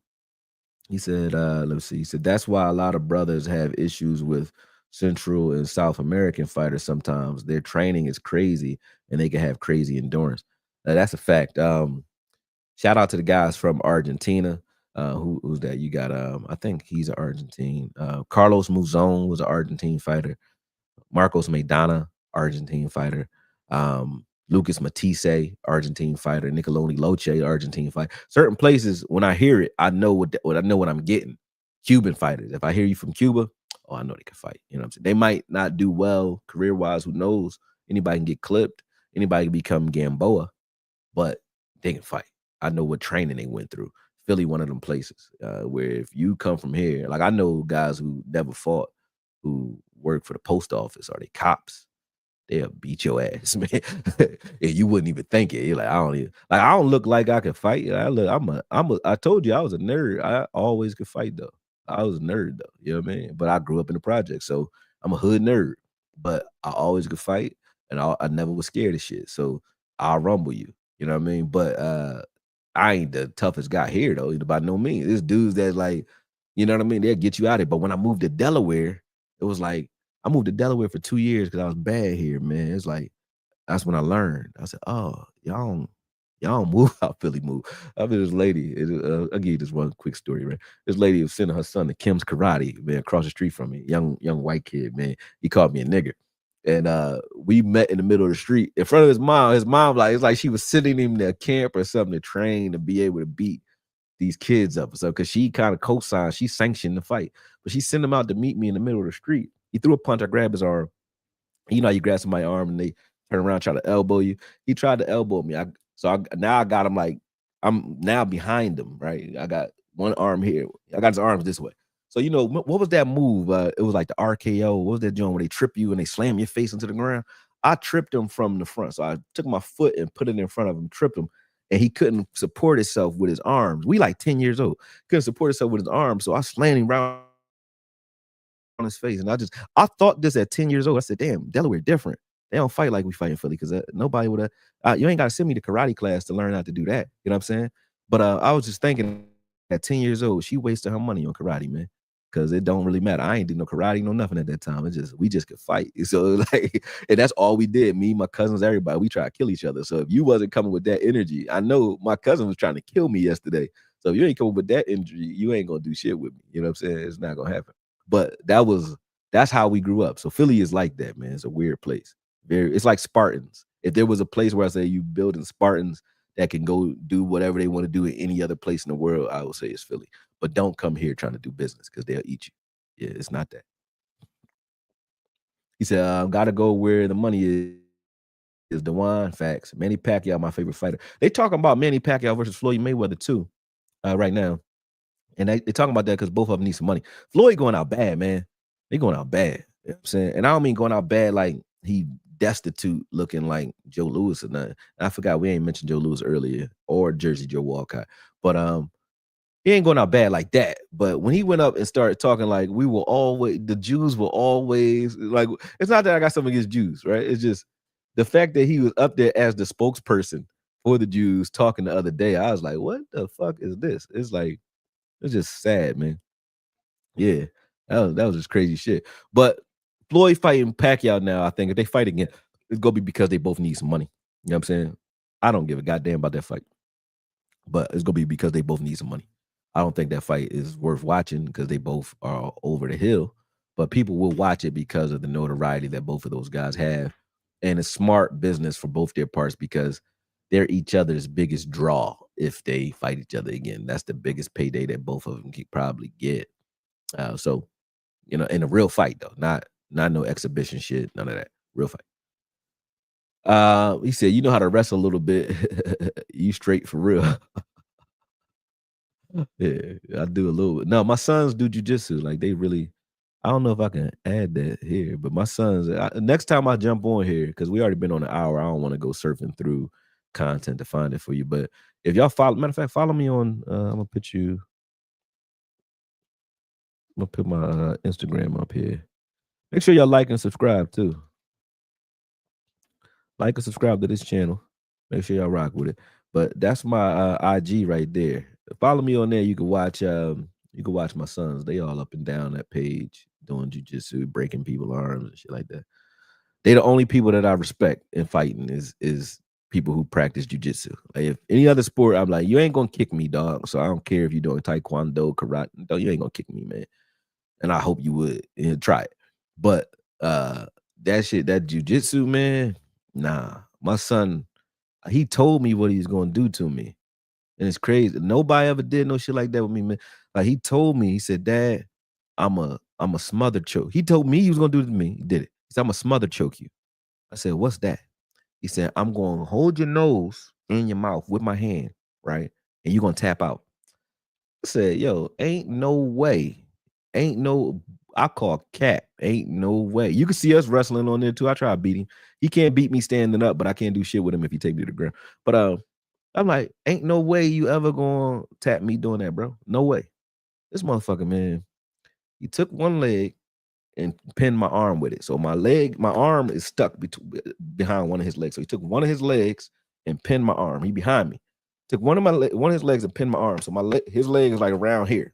A: He said, let's see. He said, that's why a lot of brothers have issues with Central and South American fighters sometimes. Their training is crazy and they can have crazy endurance. That's a fact. Shout out to the guys from Argentina. Who's that? You got I think he's an Argentine. Carlos Muzon was an Argentine fighter. Marcos Maidana, Argentine fighter. Lucas Matisse, Argentine fighter. Nicoloni Loche, Argentine fighter. Certain places, when I hear it, I know what I'm getting. Cuban fighters. If I hear you from Cuba, I know they can fight. You know what I'm saying? They might not do well career-wise. Who knows? Anybody can get clipped. Anybody can become Gamboa, but they can fight. I know what training they went through. Philly, one of them places where if you come from here, like I know guys who never fought, who work for the post office or they cops, they'll beat your ass, man. And you wouldn't even think it. You're like, I don't look like I can fight. I told you I was a nerd. I always could fight though. I was a nerd though. You know what I mean? But I grew up in the project, so I'm a hood nerd. But I always could fight, and I never was scared of shit. So I'll rumble you. You know what I mean? But I ain't the toughest guy here though, by no means. There's dudes that like, you know what I mean? They'll get you out of it. But when I moved to Delaware, it was like I moved to Delaware for 2 years because I was bad here, man. It's like that's when I learned. I said, "Oh, y'all don't move how Philly move." I mean, this lady. I'll give you this one quick story, right? This lady was sending her son to Kim's Karate, man, across the street from me. Young white kid, man. He called me a nigger. And we met in the middle of the street in front of his mom. His mom, like, it's like she was sending him to camp or something to train to be able to beat these kids up. So, because she kind of co-signed, she sanctioned the fight, but she sent him out to meet me in the middle of the street. He threw a punch. I grabbed his arm. You know, you grab somebody's arm and they turn around, try to elbow you. He tried to elbow me. Now I got him like I'm now behind him. Right, I got one arm here. I got his arms this way. So, what was that move? It was like the RKO. What was that joint where they trip you and they slam your face into the ground? I tripped him from the front. So I took my foot and put it in front of him, tripped him, and he couldn't support himself with his arms. We like 10 years old. Couldn't support himself with his arms. So I slammed him right on his face. And I thought this at 10 years old. I said, damn, Delaware different. They don't fight like we fight in Philly because nobody would have, you ain't got to send me to karate class to learn how to do that. You know what I'm saying? But I was just thinking at 10 years old, she wasted her money on karate, man. Because it don't really matter. I ain't do no karate, no nothing at that time. We just could fight. So like, and that's all we did. Me, my cousins, everybody, we tried to kill each other. So if you wasn't coming with that energy, I know my cousin was trying to kill me yesterday. So if you ain't coming with that energy, you ain't gonna do shit with me. You know what I'm saying? It's not gonna happen. But that's how we grew up. So Philly is like that, man. It's a weird place. It's like Spartans. If there was a place where I say you building Spartans that can go do whatever they want to do in any other place in the world, I would say it's Philly. But don't come here trying to do business because they'll eat you. Yeah, it's not that. He said, gotta go where the money is Dewan. Facts. Manny Pacquiao, my favorite fighter. They talking about Manny Pacquiao versus Floyd Mayweather too, right now. And they talking about that because both of them need some money. Floyd going out bad, man. They going out bad. You know what I'm saying? And I don't mean going out bad like he destitute looking like Joe Louis or nothing. And I forgot we ain't mentioned Joe Louis earlier or Jersey Joe Walcott. But he ain't going out bad like that. But when he went up and started talking like the Jews will always like, it's not that I got something against Jews, right? It's just the fact that he was up there as the spokesperson for the Jews talking the other day. I was like, what the fuck is this? It's like, it's just sad, man. Yeah, that was just crazy shit. But Floyd fighting Pacquiao now, I think if they fight again, it's gonna be because they both need some money. You know what I'm saying? I don't give a goddamn about that fight, but it's gonna be because they both need some money. I don't think that fight is worth watching because they both are over the hill, but people will watch it because of the notoriety that both of those guys have, and it's smart business for both their parts because they're each other's biggest draw if they fight each other again. That's the biggest payday that both of them could probably get. So in a real fight though, not no exhibition shit, none of that. Real fight. He said, "You know how to wrestle a little bit. You straight for real." Yeah, I do a little bit. No, my sons do jujitsu. Like they really, I don't know if I can add that here, but my sons. Next time I jump on here, because we already been on an hour. I don't want to go surfing through content to find it for you. But if y'all follow, matter of fact, follow me on. I'm gonna put you. I'm gonna put my Instagram up here. Make sure y'all like and subscribe too. Like and subscribe to this channel. Make sure y'all rock with it. But that's my IG right there. Follow me on there. You can watch my sons. They all up and down that page doing jujitsu, breaking people's arms and shit like that. They the only people that I respect in fighting is people who practice jujitsu. Like if any other sport, I'm like, you ain't gonna kick me, dog. So I don't care if you're doing taekwondo, karate, no, you ain't gonna kick me, man. And I hope you would try it. But that shit, that jujitsu, man, nah. My son, he told me what he was gonna do to me. And it's crazy. Nobody ever did no shit like that with me, man. Like he told me, he said, Dad, I'm a smother choke. He told me he was gonna do it to me. He did it. He said, I'm a smother choke you. I said, what's that? He said, I'm gonna hold your nose in your mouth with my hand, right? And you're gonna tap out. I said, yo, ain't no way. Ain't no, I call cat. Ain't no way. You can see us wrestling on there too. I try to beat him. He can't beat me standing up, but I can't do shit with him if he take me to the ground. But I'm like, ain't no way you ever gonna tap me doing that, bro. No way. This motherfucker, man, he took one leg and pinned my arm with it. So my arm is stuck behind one of his legs. So he took one of his legs and pinned my arm. He behind me. Took one of his legs and pinned my arm. So his leg is like around here,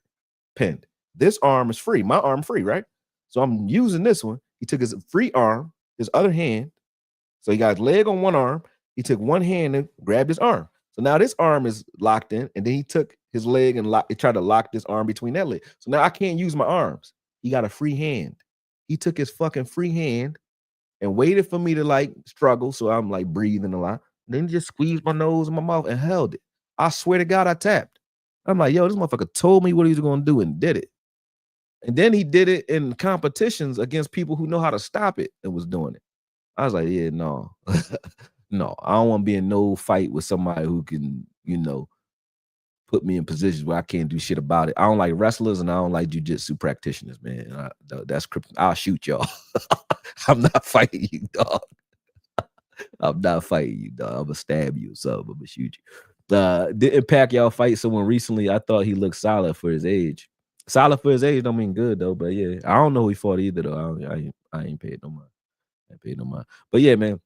A: pinned. This arm is free. My arm free, right? So I'm using this one. He took his free arm, his other hand. So he got his leg on one arm. He took one hand and grabbed his arm. So now this arm is locked in, and then he took his leg and he tried to lock this arm between that leg. So now I can't use my arms. He got a free hand. He took his fucking free hand and waited for me to like struggle. So I'm like breathing a lot. Then he just squeezed my nose and my mouth and held it. I swear to God, I tapped. I'm like, yo, this motherfucker told me what he was going to do and did it. And then he did it in competitions against people who know how to stop it and was doing it. I was like, yeah, no. No, I don't want to be in no fight with somebody who can, put me in positions where I can't do shit about it. I don't like wrestlers and I don't like jujitsu practitioners, man. That's crypto. I'll shoot y'all. I'm not fighting you, dog. I'm not fighting you, dog. I'm gonna stab you or something. I'm gonna shoot you. Didn't Pacquiao fight someone recently? I thought he looked solid for his age. Solid for his age don't mean good though, but yeah, I don't know who he fought either though. I ain't paid no mind. I ain't paid no mind. But yeah, man.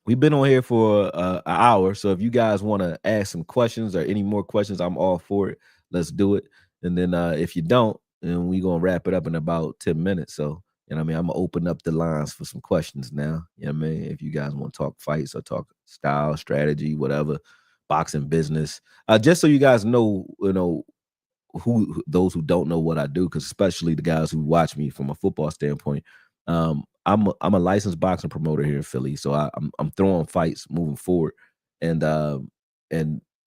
A: We've been on here for an hour, so if you guys want to ask some questions or any more questions, I'm all for it. Let's do it. And then if you don't, then we're going to wrap it up in about 10 minutes. So, I'm going to open up the lines for some questions now. You know what I mean? If you guys want to talk fights or talk style, strategy, whatever, boxing business. Just so you guys know, who those who don't know what I do, because especially the guys who watch me from a football standpoint, I'm a licensed boxing promoter here in Philly, so I'm throwing fights moving forward, and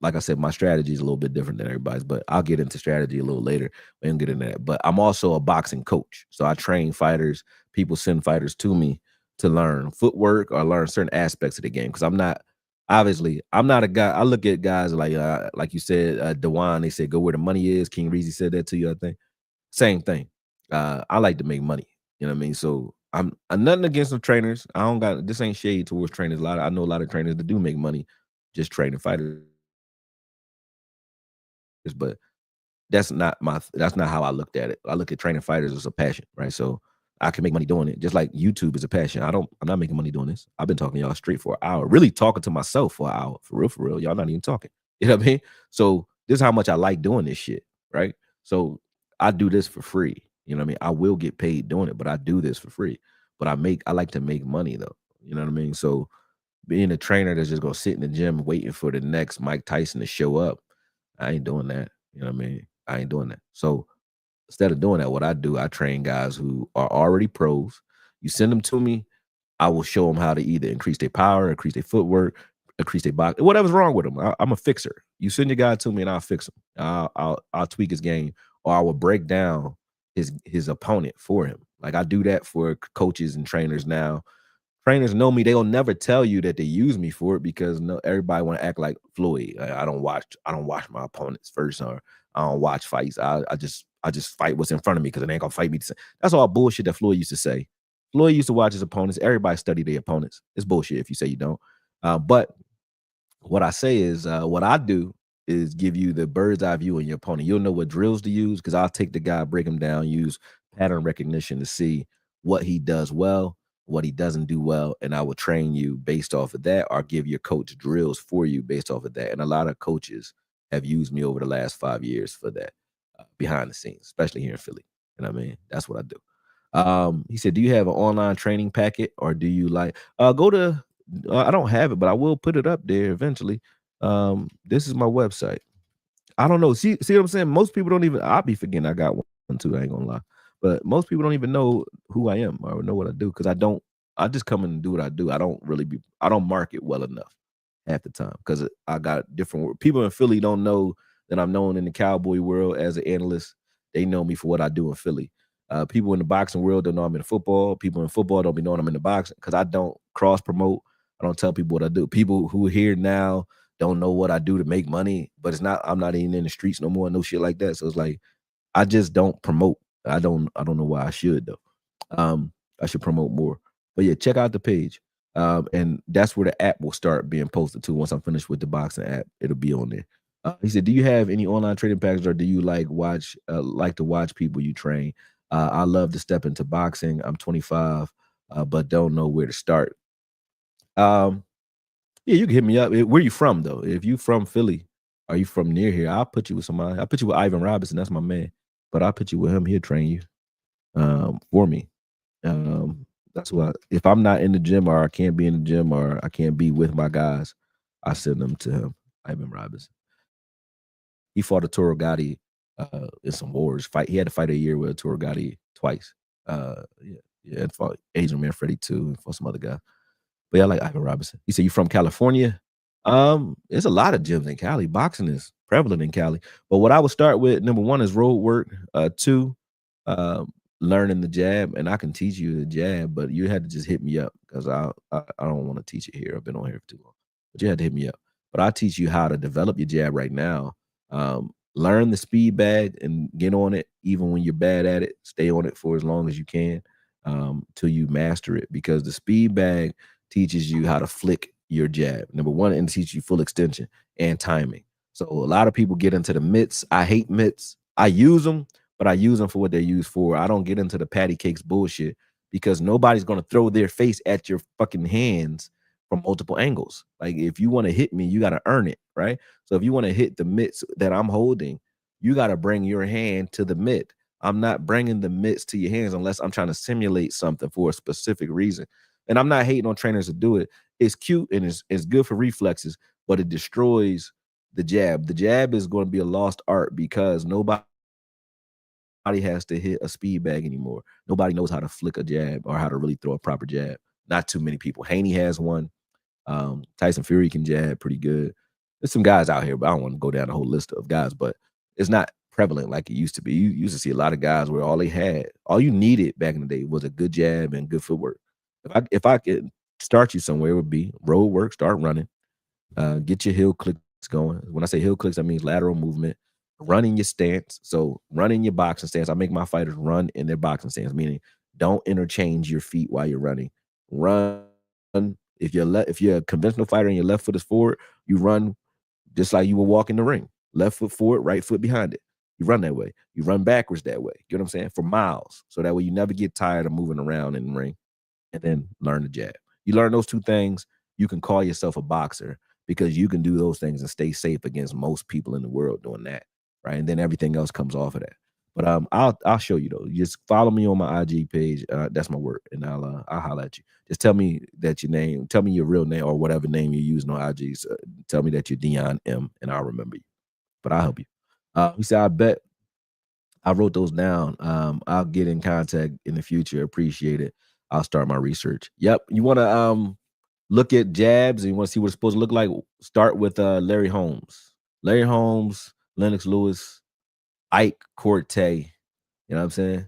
A: like I said, my strategy is a little bit different than everybody's, but I'll get into strategy a little later and get into that. But I'm also a boxing coach, so I train fighters. People send fighters to me to learn footwork or learn certain aspects of the game, because I'm not a guy. I look at guys like you said, Dewan. They said go where the money is. King Reezy said that to you, I think. Same thing. I like to make money. You know what I mean? So I'm nothing against the trainers. I don't got this ain't shade towards trainers. I know a lot of trainers that do make money just training fighters, but that's not how I looked at it. I look at training fighters as a passion, right? So I can make money doing it. Just like YouTube is a passion. I'm not making money doing this. I've been talking to y'all straight for an hour, really talking to myself for an hour. For real. Y'all not even talking. You know what I mean? So this is how much I like doing this shit, right? So I do this for free. You know what I mean? I will get paid doing it, but I do this for free. But I like to make money though. You know what I mean? So being a trainer that's just gonna sit in the gym waiting for the next Mike Tyson to show up, I ain't doing that. You know what I mean? I ain't doing that. So instead of doing that, what I do, I train guys who are already pros. You send them to me, I will show them how to either increase their power, increase their footwork, increase their box, whatever's wrong with them. I'm a fixer. You send your guy to me, and I'll fix him. I'll tweak his game, or I will break down his opponent for him. Like I do that for coaches and trainers now. Trainers know me, they'll never tell you that they use me for it because no everybody want to act like Floyd. I don't watch my opponents first, or I don't watch fights. I just fight what's in front of me because it ain't gonna fight me. That's all bullshit that Floyd used to say. Floyd used to watch his opponents. Everybody study their opponents. It's bullshit if you say you don't. But what I say is, what I do is give you the bird's eye view on your opponent. You'll know what drills to use because I'll take the guy, break him down, use pattern recognition to see what he does well, what he doesn't do well, and I will train you based off of that, or give your coach drills for you based off of that. And a lot of coaches have used me over the last 5 years for that, behind the scenes, especially here in Philly. You know what I mean? That's what I do. He said, "Do you have an online training packet, or do you like go to?" I don't have it, but I will put it up there eventually. This is my website. I don't know. See what I'm saying? Most people don't even. I'll be forgetting I got one too. I ain't gonna lie, but most people don't even know who I am or know what I do because I don't. I just come in and do what I do. I don't really be. I don't market well enough half the time because I got different people in Philly don't know that I'm known in the cowboy world as an analyst. They know me for what I do in Philly. People in the boxing world don't know I'm in football. People in football don't be knowing I'm in the boxing because I don't cross promote. I don't tell people what I do. People who are here now don't know what I do to make money, but it's not. I'm not even in the streets no more. No shit like that. So it's like I just don't promote. I don't know why I should though. I should promote more. But yeah, check out the page. And that's where the app will start being posted to. Once I'm finished with the boxing app, it'll be on there. He said, "Do you have any online trading packages, or do you like to watch people you train? I love to step into boxing. I'm 25, but don't know where to start." Um, yeah, you can hit me up. Where you from though? If you from Philly, are you from near here? I'll put you with somebody. I'll put you with Ivan Robinson. That's my man. But I'll put you with him. He'll train you for me. That's why if I'm not in the gym, or I can't be in the gym, or I can't be with my guys, I send them to him. Ivan Robinson. He fought a Toro Gotti in some wars. He had to fight a year with a Toro Gotti twice. Yeah, and fought Adrian Manfredi too, and fought some other guy. But yeah, I like Ivan Robinson. He said, "You from California?" There's a lot of gyms in Cali. Boxing is prevalent in Cali. But what I would start with, number one, is road work. Two, uh, learning the jab, and I can teach you the jab, but you had to just hit me up because I don't want to teach it here. I've been on here for too long, but you had to hit me up. But I teach you how to develop your jab right now. Learn the speed bag and get on it, even when you're bad at it. Stay on it for as long as you can, till you master it, because the speed bag teaches you how to flick your jab. Number one, and teach you full extension and timing. So a lot of people get into the mitts. I hate mitts. I use them, but I use them for what they're used for. I don't get into the patty cakes bullshit because nobody's going to throw their face at your fucking hands from multiple angles. Like if you want to hit me, you got to earn it, right? So if you want to hit the mitts that I'm holding, you got to bring your hand to the mitt. I'm not bringing the mitts to your hands unless I'm trying to simulate something for a specific reason. And I'm not hating on trainers to do it. It's cute and it's good for reflexes, but it destroys the jab. The jab is going to be a lost art because nobody has to hit a speed bag anymore. Nobody knows how to flick a jab or how to really throw a proper jab. Not too many people. Haney has one. Tyson Fury can jab pretty good. There's some guys out here, but I don't want to go down the whole list of guys, but it's not prevalent like it used to be. You used to see a lot of guys where all you needed back in the day was a good jab and good footwork. If I could start you somewhere, it would be road work, start running, get your heel clicks going. When I say heel clicks, I mean lateral movement, running your stance. So running your boxing stance. I make my fighters run in their boxing stance, meaning don't interchange your feet while you're running. Run. If you're a conventional fighter and your left foot is forward, you run just like you would walk in the ring. Left foot forward, right foot behind it. you run that way. You run backwards that way. You know what I'm saying? For miles. So that way you never get tired of moving around in the ring. And then learn the jab. You learn those two things, you can call yourself a boxer because you can do those things and stay safe against most people in the world doing that, right? And then everything else comes off of that. But I'll show you though. Just follow me on my IG page. That's my work, and I'll holler at you. Just tell me that your name, tell me your real name or whatever name you're using on IG. So tell me that you're Dion M, and I'll remember you. But I'll help you. He said, I bet I wrote those down. I'll get in contact in the future. Appreciate it. I'll start my research. Yep. You want to look at jabs and you want to see what it's supposed to look like? Start with Larry Holmes. Larry Holmes, Lennox Lewis, Ike Corte. You know what I'm saying?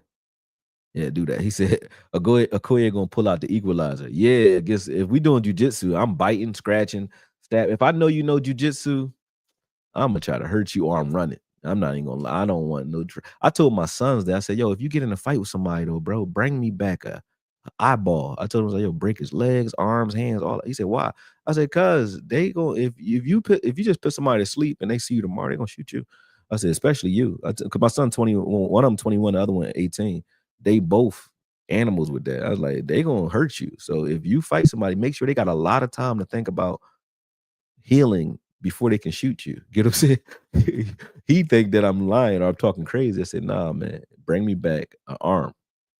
A: Yeah, do that. He said, Okoye gonna pull out the equalizer. Yeah, I guess if we doing jujitsu, I'm biting, scratching, stab. If I know you know jujitsu, I'm gonna try to hurt you or I'm running. I'm not even gonna lie. I don't want no. I told my sons that I said, "Yo, if you get in a fight with somebody, though, bro, bring me back a eyeball." I told him, like, "Yo, break his legs, arms, hands, all." He said, "Why?" I said, "Cause they go if you just put somebody to sleep and they see you tomorrow, they gonna shoot you." I said, "Especially you." Cause my son 21, one of them 21, the other one 18. They both animals with that. I was like, they gonna hurt you. So if you fight somebody, make sure they got a lot of time to think about healing before they can shoot you. Get what I'm saying? He think that I'm lying or I'm talking crazy. I said, nah, man, bring me back an arm.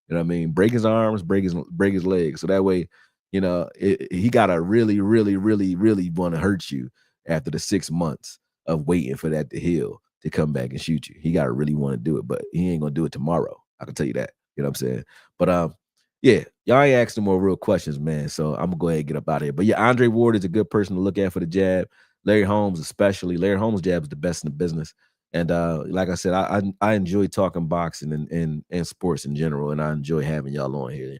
A: You know what I mean? Break his arms, break his legs. So that way, he gotta really, really, really, really want to hurt you after the 6 months of waiting for that to heal to come back and shoot you. He gotta really want to do it, but he ain't gonna do it tomorrow. I can tell you that. You know what I'm saying? But yeah, y'all ain't asking more real questions, man. So I'm gonna go ahead and get up out of here. But yeah, Andre Ward is a good person to look at for the jab. Larry Holmes, especially. Larry Holmes' jab is the best in the business. And like I said, I enjoy talking boxing and sports in general, and I enjoy having y'all on here.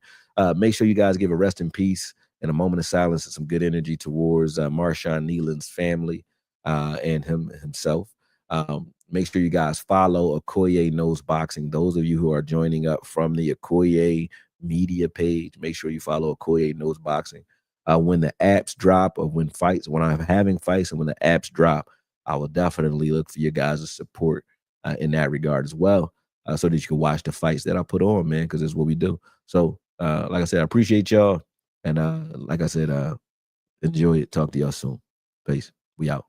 A: Make sure you guys give a rest in peace and a moment of silence and some good energy towards Marshawn Nealon's family and himself. Make sure you guys follow Okoye Knows Boxing. Those of you who are joining up from the Okoye media page, make sure you follow Okoye Knows Boxing. When the apps drop or when I'm having fights and when the apps drop, I will definitely look for your guys' support in that regard as well, so that you can watch the fights that I put on, man, because it's what we do. So, like I said, I appreciate y'all. And like I said, enjoy it. Talk to y'all soon. Peace. We out.